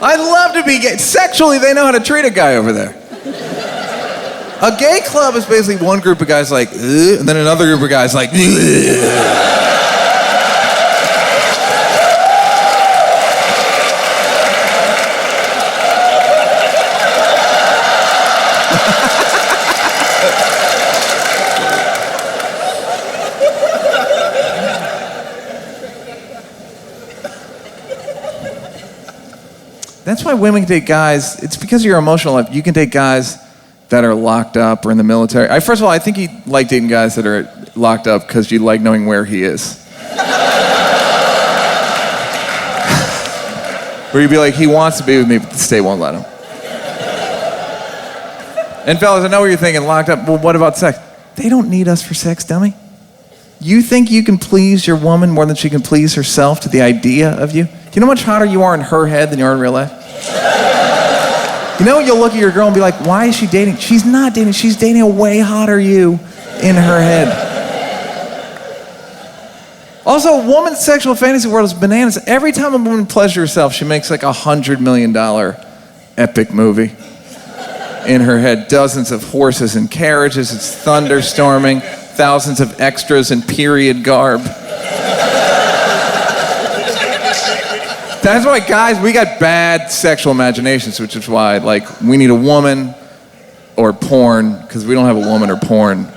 I'd love to be gay. Sexually, they know how to treat a guy over there. A gay club is basically one group of guys like, and then another group of guys like, That's why women can date guys. It's because of your emotional life. You can date guys that are locked up or in the military. First of all, I think you like dating guys that are locked up because you like knowing where he is. Where you'd be like, he wants to be with me, but the state won't let him. And fellas, I know what you're thinking, locked up. Well, what about sex? They don't need us for sex, dummy. You think you can please your woman more than she can please herself to the idea of you? You know how much hotter you are in her head than you are in real life? You know, you'll look at your girl and be like, why is she dating? She's not dating. She's dating a way hotter you in her head. Also, a woman's sexual fantasy world is bananas. Every time a woman pleasures herself, she makes like $100 million epic movie in her head. Dozens of horses and carriages. It's thunderstorming. Thousands of extras in period garb. That's why, guys, we got bad sexual imaginations, which is why, like, we need a woman or porn, because we don't have a woman or porn.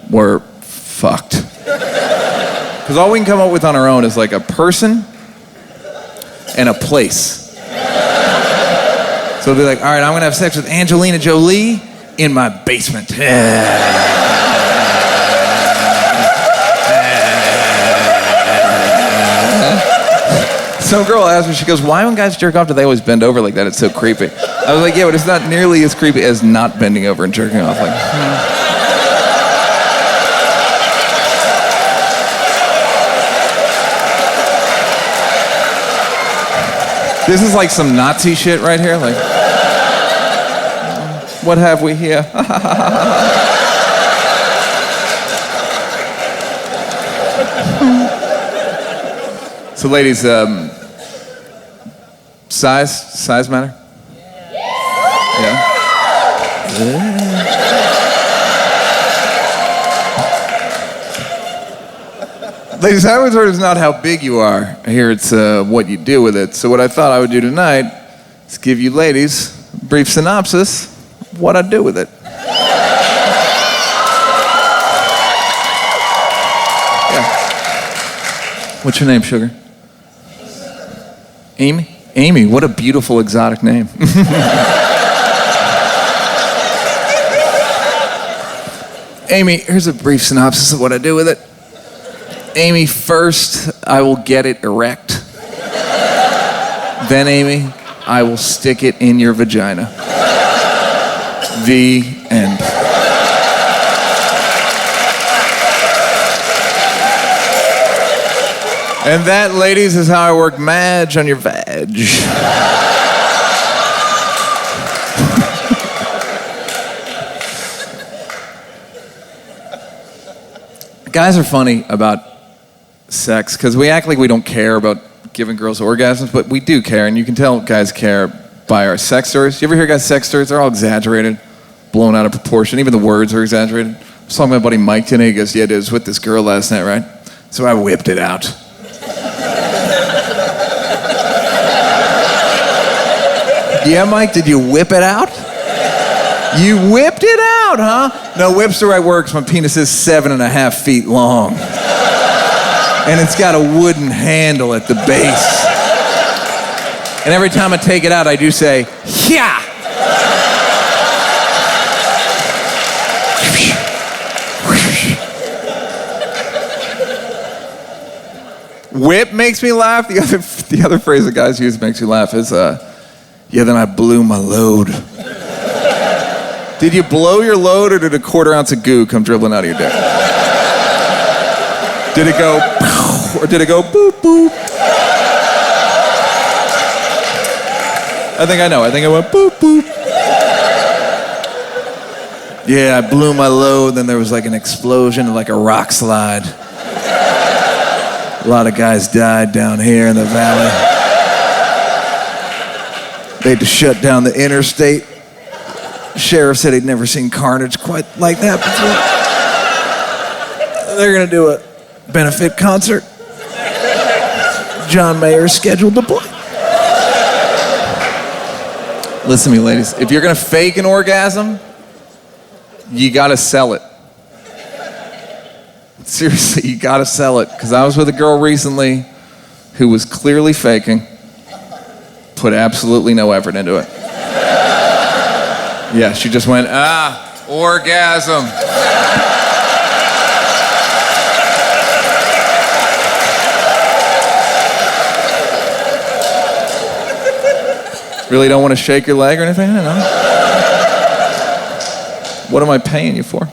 We're fucked. Because all we can come up with on our own is like a person and a place. So it'll be like, all right, I'm gonna have sex with Angelina Jolie in my basement. Some girl asked me, she goes, why when guys jerk off do they always bend over like that? It's so creepy. I was like, yeah, but it's not nearly as creepy as not bending over and jerking off. Like, This is like some Nazi shit right here. Like, what have we here? So, ladies, size matter? Yeah. Ladies, I always heard it's not how big you are. I hear it's what you do with it. So what I thought I would do tonight is give you ladies a brief synopsis of what I do with it. Yeah. What's your name, sugar? Amy? Amy, what a beautiful exotic name. Amy, here's a brief synopsis of what I do with it. Amy, first, I will get it erect. Then, Amy, I will stick it in your vagina. The end. And that, ladies, is how I work Madge on your vag. Guys are funny about sex because we act like we don't care about giving girls orgasms, but we do care, and you can tell guys care by our sex stories. You ever hear guys' sex stories? They're all exaggerated, blown out of proportion. Even the words are exaggerated. I was talking to my buddy Mike today. He goes, yeah, dude, I was with this girl last night, right? So I whipped it out. Yeah, Mike, did you whip it out? You whipped it out, huh? No, whip's the right word because my penis is 7.5 feet long. And it's got a wooden handle at the base. And every time I take it out, I do say, yeah! Whip makes me laugh. The other phrase that guys use makes you laugh is, yeah, then I blew my load. Did you blow your load or did a 1/4 ounce of goo come dribbling out of your dick? Did it go or did it go boop boop? I think I know. I think it went boop boop. Yeah, I blew my load, then there was like an explosion, like a rock slide. A lot of guys died down here in the valley. They had to shut down the interstate. The sheriff said he'd never seen carnage quite like that before. They're gonna do a benefit concert. John Mayer's scheduled to play. Listen to me, ladies. If you're gonna fake an orgasm, you gotta sell it. Seriously, you gotta sell it. Because I was with a girl recently who was clearly faking, put absolutely no effort into it. Yeah, she just went, orgasm. Really don't want to shake your leg or anything? I don't know. What am I paying you for?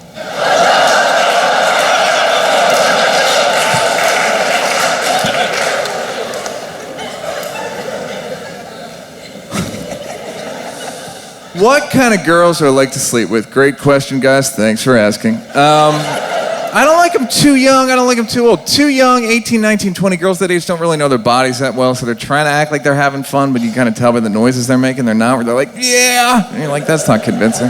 What kind of girls do I like to sleep with? Great question, guys. Thanks for asking. I don't like them too young. I don't like them too old. Too young, 18, 19, 20. Girls that age don't really know their bodies that well, so they're trying to act like they're having fun, but you kind of tell by the noises they're making they're not. Where they're like, yeah. And you're like, that's not convincing.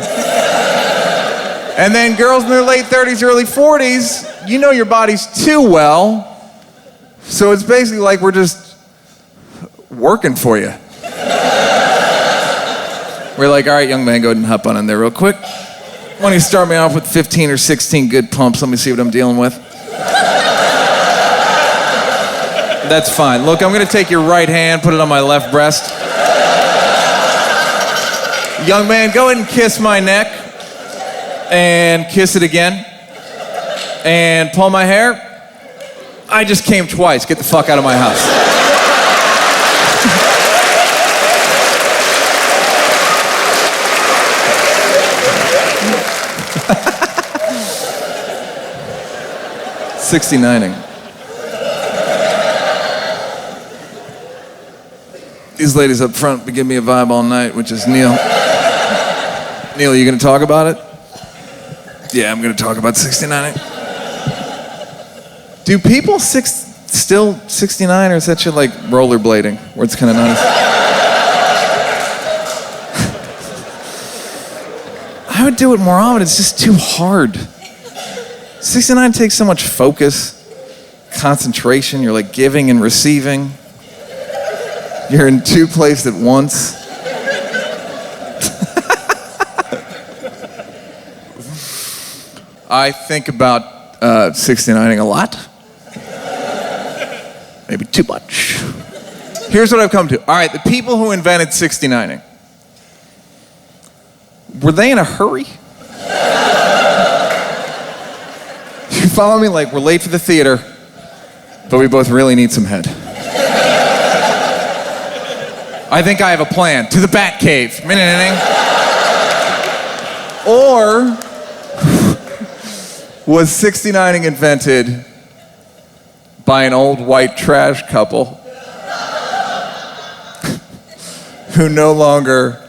And then girls in their late 30s, early 40s, you know your bodies too well. So it's basically like we're just working for you. We're like, all right, young man, go ahead and hop on in there real quick. Why don't you start me off with 15 or 16 good pumps? Let me see what I'm dealing with. That's fine. Look, I'm going to take your right hand, put it on my left breast. Young man, go ahead and kiss my neck. And kiss it again. And pull my hair. I just came twice. Get the fuck out of my house. '69ing. These ladies up front give me a vibe all night, which is Neal. Neal, you gonna talk about it? Yeah, I'm gonna talk about '69ing. Do people still 69, or is that shit like rollerblading, where it's kind of nice? I would do it more often. It's just too hard. 69 takes so much focus, concentration. You're like giving and receiving. You're in two places at once. I think about 69ing a lot. Maybe too much. Here's what I've come to. All right, the people who invented 69ing, were they in a hurry? You follow me? Like, we're late for the theater, but we both really need some head. I think I have a plan. To the Bat Cave. Or was 69ing invented by an old white trash couple who no longer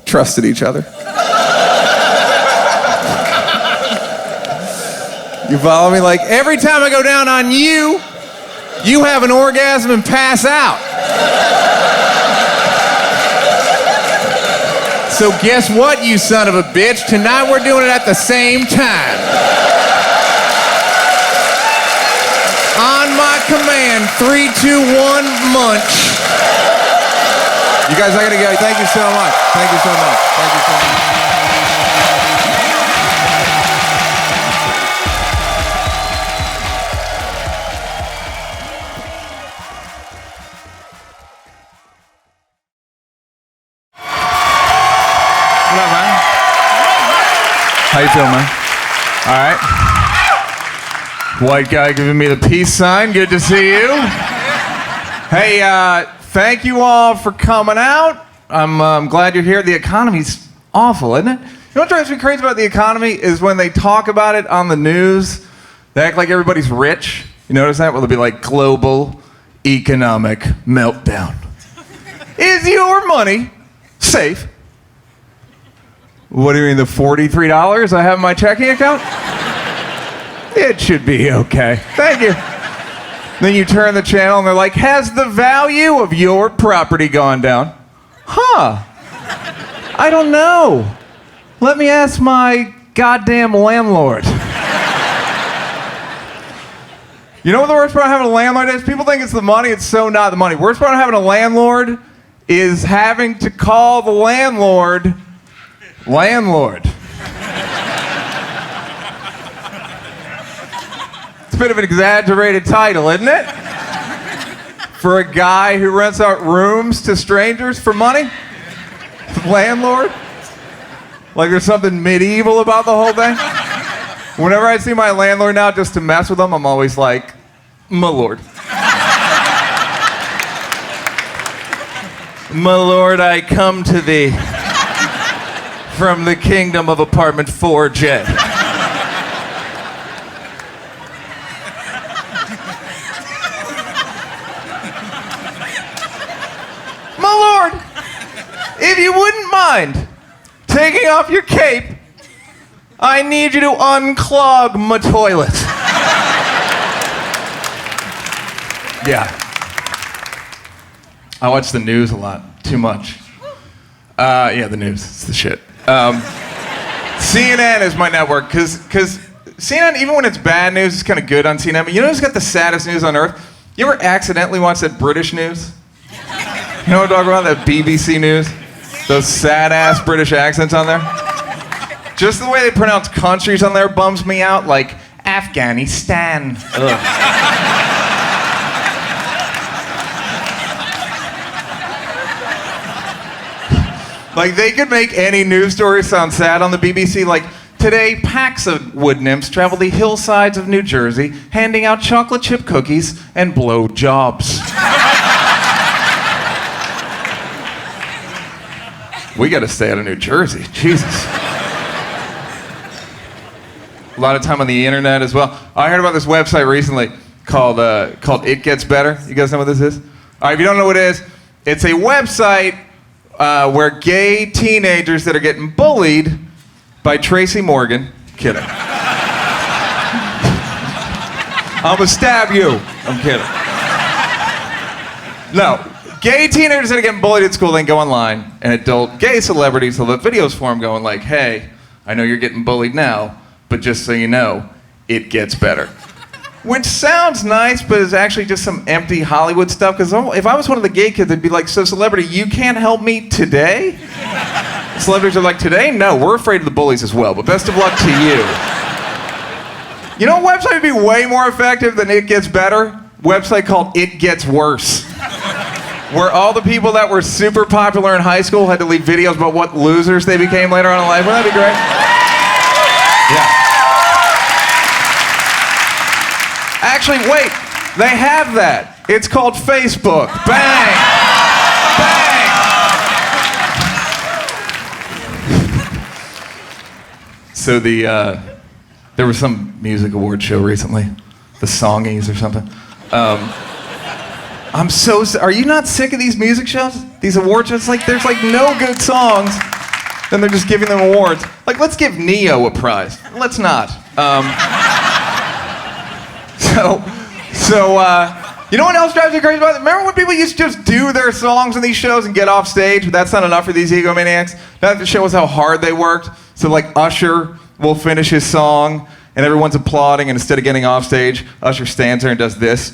trusted each other? You follow me? Like, every time I go down on you, you have an orgasm and pass out. So guess what, you son of a bitch? Tonight we're doing it at the same time. On my command, 3, 2, 1, munch. You guys, I gotta go. Thank you so much. Thank you so much. Thank you so much. How you feeling, man? All right. White guy giving me the peace sign. Good to see you. Hey, thank you all for coming out. I'm glad you're here. The economy's awful, isn't it? You know what drives me crazy about the economy is when they talk about it on the news, they act like everybody's rich. You notice that? Well, they'll be like, global economic meltdown. Is your money safe? What do you mean, the $43 I have in my checking account? It should be okay. Thank you. Then you turn the channel and they're like, has the value of your property gone down? Huh. I don't know. Let me ask my goddamn landlord. You know what the worst part of having a landlord is? People think it's the money. It's so not the money. Worst part of having a landlord is having to call the landlord. It's a bit of an exaggerated title, isn't it? For a guy who rents out rooms to strangers for money? Landlord? Like there's something medieval about the whole thing? Whenever I see my landlord now just to mess with him, I'm always like, my lord. My lord, I come to thee from the kingdom of apartment 4J. My lord, if you wouldn't mind taking off your cape, I need you to unclog my toilet. Yeah. I watch the news a lot. Too much. Yeah, the news. It's the shit. CNN is my network, because CNN, even when it's bad news, it's kind of good on CNN. But you know who's got the saddest news on earth? You ever accidentally watch that British news? You know what I'm talking about? That BBC news? Those sad-ass British accents on there? Just the way they pronounce countries on there bums me out, like Afghanistan. Ugh. Like, they could make any news story sound sad on the BBC. Like, today, packs of wood nymphs travel the hillsides of New Jersey, handing out chocolate chip cookies and blow jobs. We gotta stay out of New Jersey, Jesus. A lot of time on the internet as well. I heard about this website recently called It Gets Better. You guys know what this is? All right, if you don't know what it is, it's a website where gay teenagers that are getting bullied by Tracy Morgan. Kidding. I'm gonna stab you. I'm kidding. No. Gay teenagers that are getting bullied at school, they can go online, and adult gay celebrities will have videos for them going like, hey, I know you're getting bullied now, but just so you know, it gets better. Which sounds nice, but is actually just some empty Hollywood stuff, because if I was one of the gay kids, they'd be like, so celebrity, you can't help me today? Celebrities are like, today? No, we're afraid of the bullies as well, but best of luck to you. You know what website would be way more effective than It Gets Better? Website called It Gets Worse. Where all the people that were super popular in high school had to leave videos about what losers they became later on in life. Wouldn't that be great? Yeah. Actually, wait. They have that. It's called Facebook. Bang! Bang! So there was some music award show recently. The Songies or something. Are you not sick of these music shows? These award shows? Like, there's like no good songs, then they're just giving them awards. Like, let's give Neo a prize. Let's not. You know what else drives me crazy about it? Remember when people used to just do their songs in these shows and get off stage? That's not enough for these egomaniacs. Now they have to show us how hard they worked. So like Usher will finish his song and everyone's applauding, and instead of getting off stage, Usher stands there and does this.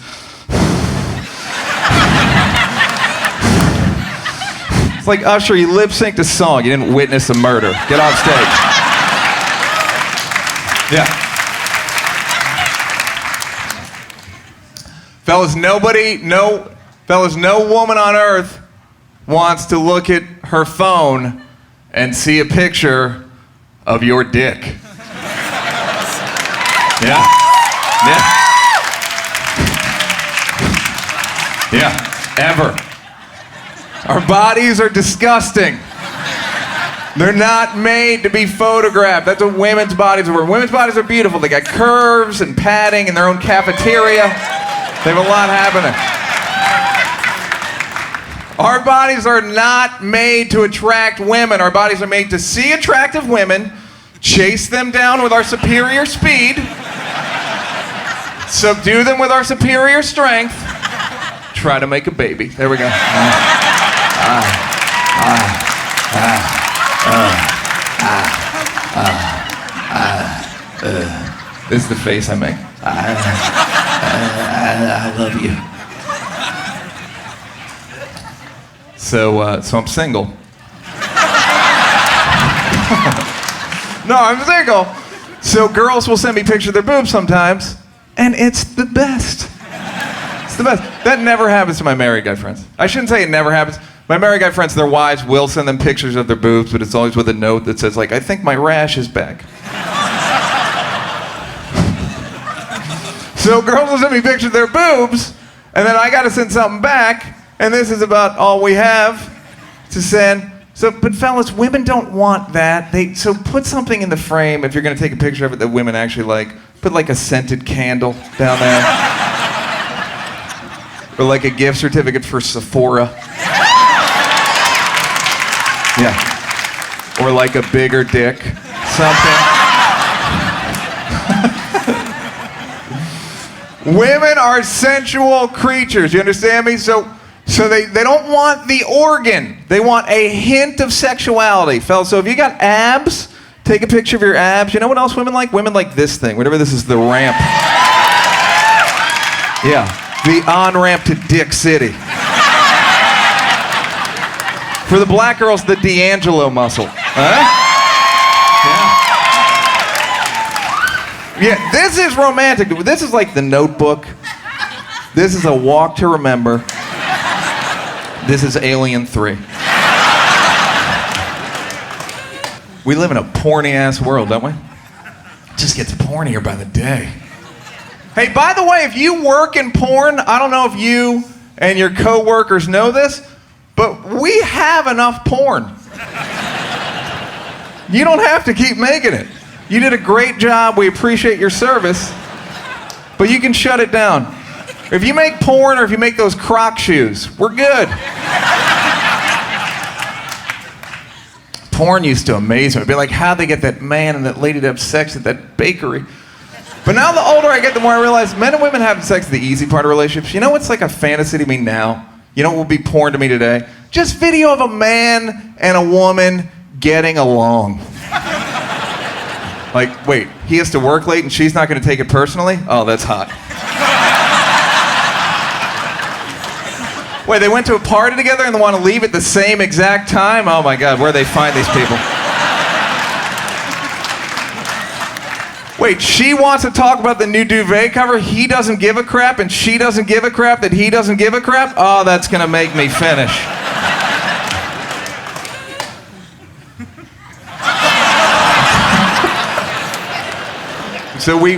It's like, Usher, you lip-synced a song. You didn't witness a murder. Get off stage. Yeah. Fellas, no woman on earth wants to look at her phone and see a picture of your dick. Yeah. Yeah. Yeah. Ever. Our bodies are disgusting. They're not made to be photographed. That's what women's bodies are. Women's bodies are beautiful. They got curves and padding and their own cafeteria. They have a lot happening. Our bodies are not made to attract women. Our bodies are made to see attractive women, chase them down with our superior speed, subdue them with our superior strength, try to make a baby. There we go. This is the face I make. I love you. So I'm single. No, I'm single. So girls will send me pictures of their boobs sometimes, and it's the best. It's the best. That never happens to my married guy friends. I shouldn't say it never happens. My married guy friends, their wives will send them pictures of their boobs, but it's always with a note that says, like, I think my rash is back. So girls will send me pictures of their boobs, and then I gotta send something back, and this is about all we have to send. So, but fellas, women don't want that. So put something in the frame if you're gonna take a picture of it that women actually like. Put like a scented candle down there. Or like a gift certificate for Sephora. Yeah. Or like a bigger dick. Something. Women are sensual creatures, you understand me? So they don't want the organ. They want a hint of sexuality. Fellas, so if you got abs, take a picture of your abs. You know what else women like? Women like this thing. Whatever this is, the ramp. Yeah, the on-ramp to Dick City. For the black girls, the D'Angelo muscle. Huh? Yeah, this is romantic. This is like The Notebook. This is A Walk to Remember. This is Alien 3. We live in a porny-ass world, don't we? It just gets pornier by the day. Hey, by the way, if you work in porn, I don't know if you and your co-workers know this, but we have enough porn. You don't have to keep making it. You did a great job. We appreciate your service, but you can shut it down. If you make porn or if you make those Croc shoes, we're good. Porn used to amaze me. I'd be like, how'd they get that man and that lady to have sex at that bakery? But now the older I get, the more I realize men and women having sex is the easy part of relationships. You know what's like a fantasy to me now? You know what will be porn to me today? Just video of a man and a woman getting along. Like, wait, he has to work late and she's not going to take it personally? Oh, that's hot. Wait, they went to a party together and they want to leave at the same exact time? Oh my God, where do they find these people? Wait, she wants to talk about the new duvet cover, he doesn't give a crap, and she doesn't give a crap that he doesn't give a crap? Oh, that's gonna make me finish. So we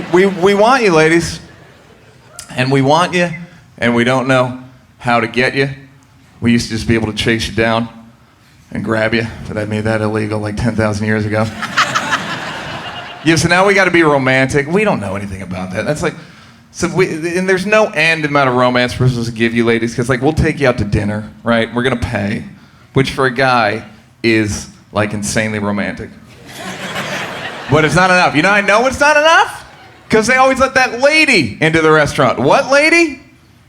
want you, ladies. And we want you, and we don't know how to get you. We used to just be able to chase you down and grab you, but I made that illegal like 10,000 years ago. Yeah, so now we got to be romantic. We don't know anything about that. That's like, and there's no end amount of romance we're supposed to give you, ladies, because like we'll take you out to dinner, right? We're gonna pay, which for a guy is like insanely romantic. But it's not enough. You know, I know it's not enough because they always let that lady into the restaurant. What lady?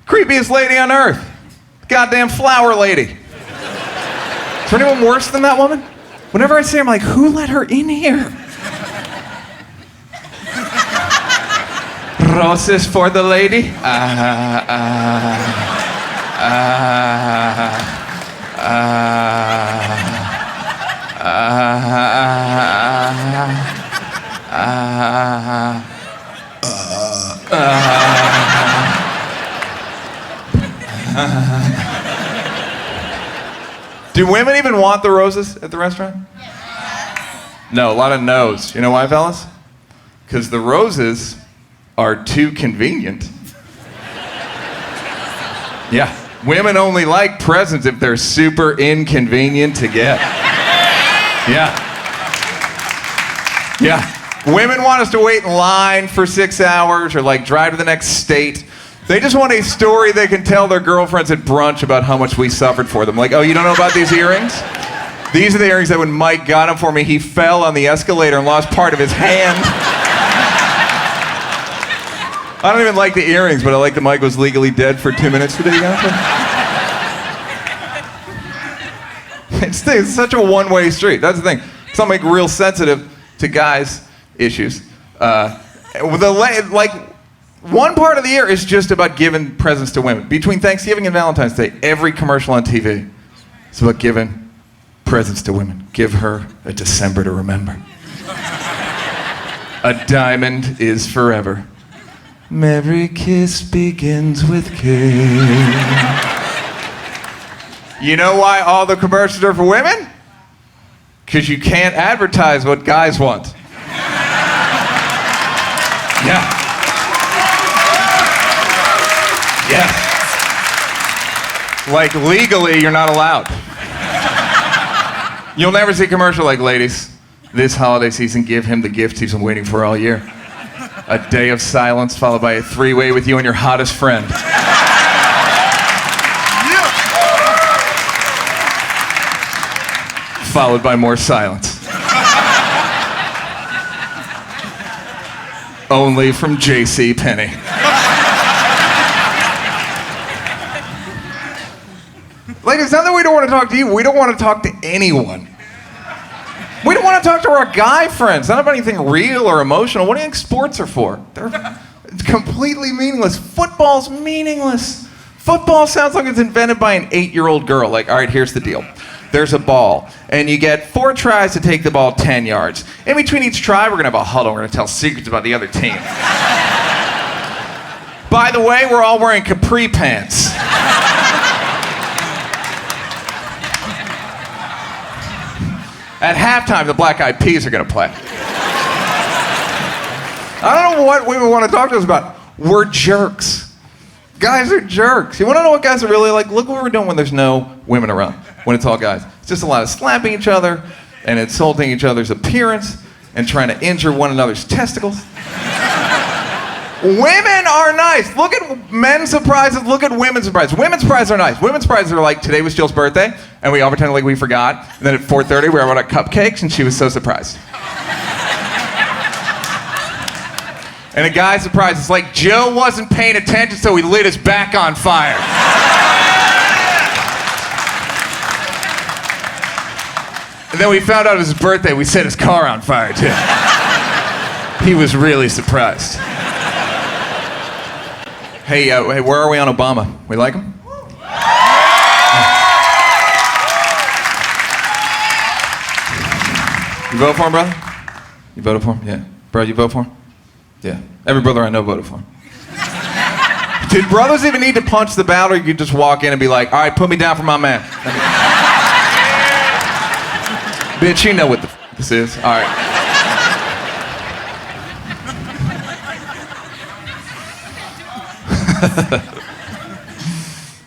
Creepiest lady on earth. Goddamn flower lady. Is there anyone worse than that woman? Whenever I see her, I'm like, who let her in here? Roses for the lady. Do women even want the roses at the restaurant? No, a lot of no's. You know why, fellas? Because the roses are too convenient. Yeah, women only like presents if they're super inconvenient to get. Yeah. Women want us to wait in line for 6 hours or like drive to the next state. They just want a story they can tell their girlfriends at brunch about how much we suffered for them. Like, oh, you don't know about these earrings? These are the earrings that when Mike got them for me, he fell on the escalator and lost part of his hand. I don't even like the earrings, but I like that Mike was legally dead for 2 minutes today. It's such a one-way street. That's the thing. Some make real sensitive to guys' issues. One part of the year is just about giving presents to women. Between Thanksgiving and Valentine's Day, every commercial on TV is about giving presents to women. Give her a December to remember. A diamond is forever. Every kiss begins with kiss. You know why all the commercials are for women? Because you can't advertise what guys want. Yeah. Yeah. Like legally, you're not allowed. You'll never see a commercial like, ladies, this holiday season, give him the gift he's been waiting for all year. A day of silence followed by a three-way with you and your hottest friend. Followed by more silence. Only from J.C. Penney. Ladies, it's not that we don't want to talk to you. We don't want to talk to anyone. We don't want to talk to our guy friends. Not about anything real or emotional. What do you think sports are for? They're completely meaningless. Football's meaningless. Football sounds like it's invented by an 8-year-old girl. Like, all right, here's the deal. There's a ball, and you get 4 tries to take the ball 10 yards. In between each try, we're going to have a huddle. We're going to tell secrets about the other team. By the way, we're all wearing capri pants. At halftime, the Black Eyed Peas are going to play. I don't know what women want to talk to us about. We're jerks. Guys are jerks. You want to know what guys are really like? Look what we're doing when there's no women around. When it's all guys. It's just a lot of slapping each other and insulting each other's appearance and trying to injure one another's testicles. Women are nice. Look at men's surprises. Look at women's surprises. Women's surprises are nice. Women's surprises are like, today was Jill's birthday, and we all pretended like we forgot. And then at 4:30, we all got cupcakes, and she was so surprised. And a guy's surprise is like, Joe wasn't paying attention, so he lit his back on fire. And then we found out it was his birthday, we set his car on fire, too. He was really surprised. Hey, where are we on Obama? We like him? You vote for him, brother? You voted for him? Yeah. Bro, you vote for him? Yeah. Every brother I know voted for him. Did brothers even need to punch the ballot, or you could just walk in and be like, all right, put me down for my man? Bitch, you know what the this is. All right.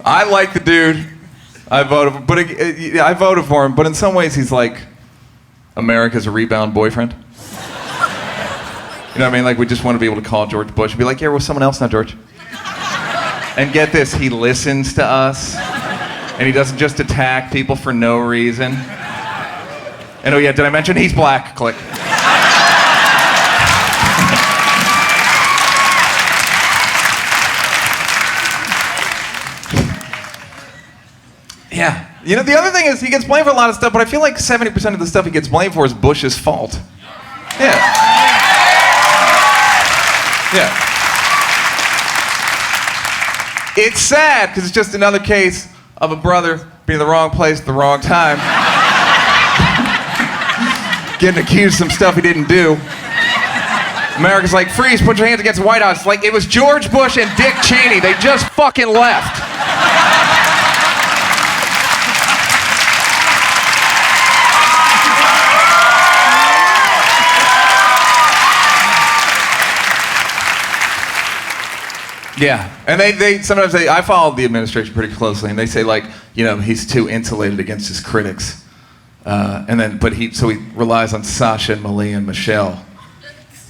I like the dude. I voted for him, but in some ways he's like America's rebound boyfriend. You know what I mean? Like, we just want to be able to call George Bush and be like, yeah, we're with someone else now, George. And get this, he listens to us, and he doesn't just attack people for no reason. And oh yeah, did I mention he's black? Click. Yeah. You know, the other thing is he gets blamed for a lot of stuff, but I feel like 70% of the stuff he gets blamed for is Bush's fault. Yeah. Yeah. It's sad, because it's just another case of a brother being in the wrong place at the wrong time. Getting accused of some stuff he didn't do. America's like, freeze, put your hands against the White House. Like, it was George Bush and Dick Cheney. They just fucking left. Yeah, and they sometimes I follow the administration pretty closely, and they say, like, you know, he's too insulated against his critics, but he relies on Sasha and Malia and Michelle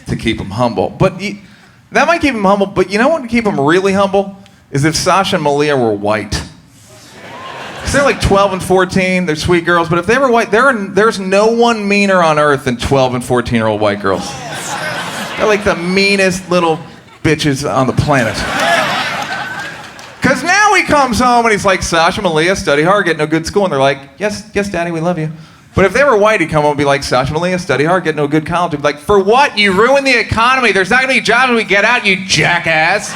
to keep him humble. But that might keep him humble. But you know what would keep him really humble is if Sasha and Malia were white. 'Cause they're like 12 and 14, they're sweet girls. But if they were white, there's no one meaner on earth than 12 and 14-year-old white girls. They're like the meanest little bitches on the planet. Because now he comes home and he's like, Sasha, Malia, study hard, get no good school. And they're like, yes, Daddy, we love you. But if they were white, he'd come home and be like, Sasha, Malia, study hard, get no good college. He'd be like, for what? You ruined the economy. There's not going to be jobs when we get out, you jackass.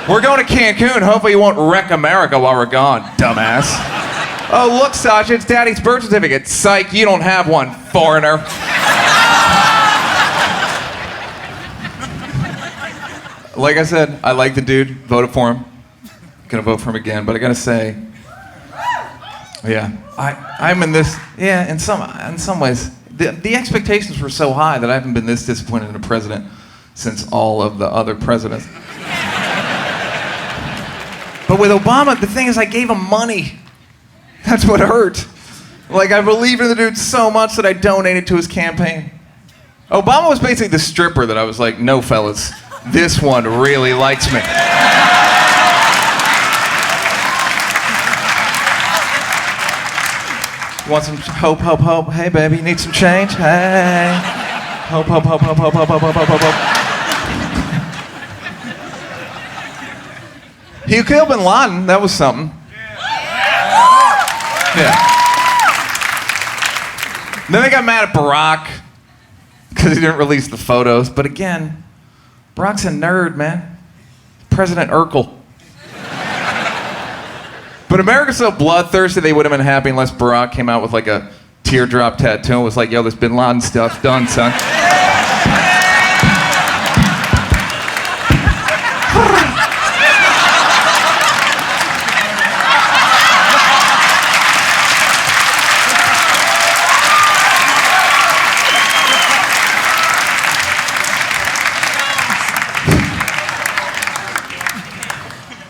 We're going to Cancun. Hopefully you won't wreck America while we're gone, dumbass. Oh, look, Sasha, it's Daddy's birth certificate. Psych, you don't have one, foreigner. like I said, I like the dude. Voted for him. Gonna vote for him again. But I gotta say, yeah, I'm in this. Yeah, in some ways, the expectations were so high that I haven't been this disappointed in a president since all of the other presidents. But with Obama, the thing is, I gave him money. That's what hurt. Like, I believed in the dude so much that I donated to his campaign. Obama was basically the stripper that I was like, no, fellas, this one really likes me. Want some hope, hope, hope? Hey, baby, you need some change? Hey. Hope, hope, hope, hope, hope, hope, hope, hope, hope, hope. He killed Bin Laden. That was something. Yeah. Then they got mad at Barack because he didn't release the photos. But again, Barack's a nerd, man. President Urkel. But America's so bloodthirsty they would have been happy unless Barack came out with like a teardrop tattoo and was like, yo, this Bin Laden stuff done, son.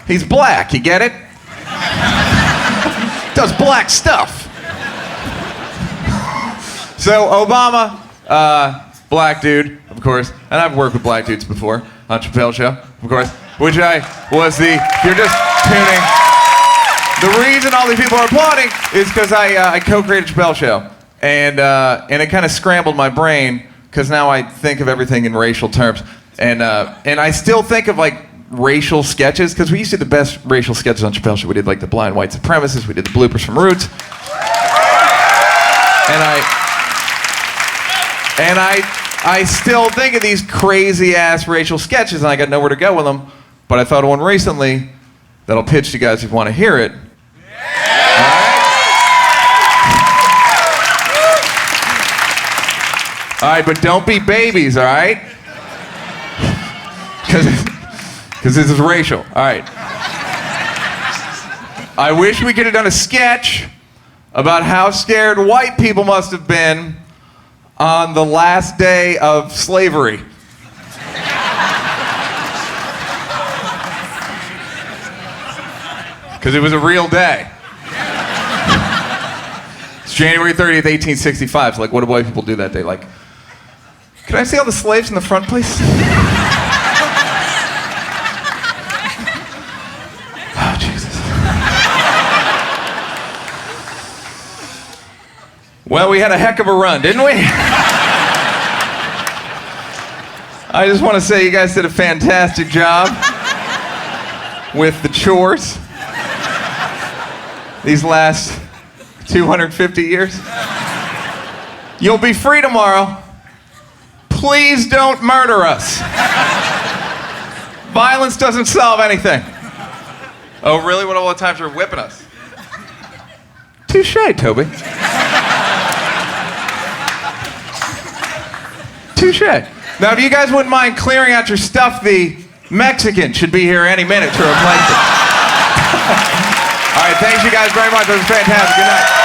He's black, you get it? Does black stuff. So Obama, black dude, of course, and I've worked with black dudes before on Chappelle Show, of course, which I was if you're just tuning, the reason all these people are applauding is because I co-created Chappelle Show, and it kind of scrambled my brain because now I think of everything in racial terms, and I still think of like racial sketches, because we used to do the best racial sketches on Chappelle Show. We did like the blind white supremacists, we did the bloopers from Roots. And I still think of these crazy ass racial sketches and I got nowhere to go with them. But I thought of one recently that I'll pitch to you guys if you want to hear it. All right, but don't be babies, all right? Because this is racial. All right. I wish we could have done a sketch about how scared white people must have been on the last day of slavery. Because it was a real day. It's January 30th, 1865. So like, what did white people do that day? Like, can I see all the slaves in the front, please? Well, we had a heck of a run, didn't we? I just want to say you guys did a fantastic job with the chores these last 250 years. You'll be free tomorrow. Please don't murder us. Violence doesn't solve anything. Oh, really? What all the times you're whipping us? Touche, Toby. Touche. Now, if you guys wouldn't mind clearing out your stuff, the Mexican should be here any minute to replace it. All right, thanks you guys very much. That was fantastic. Good night.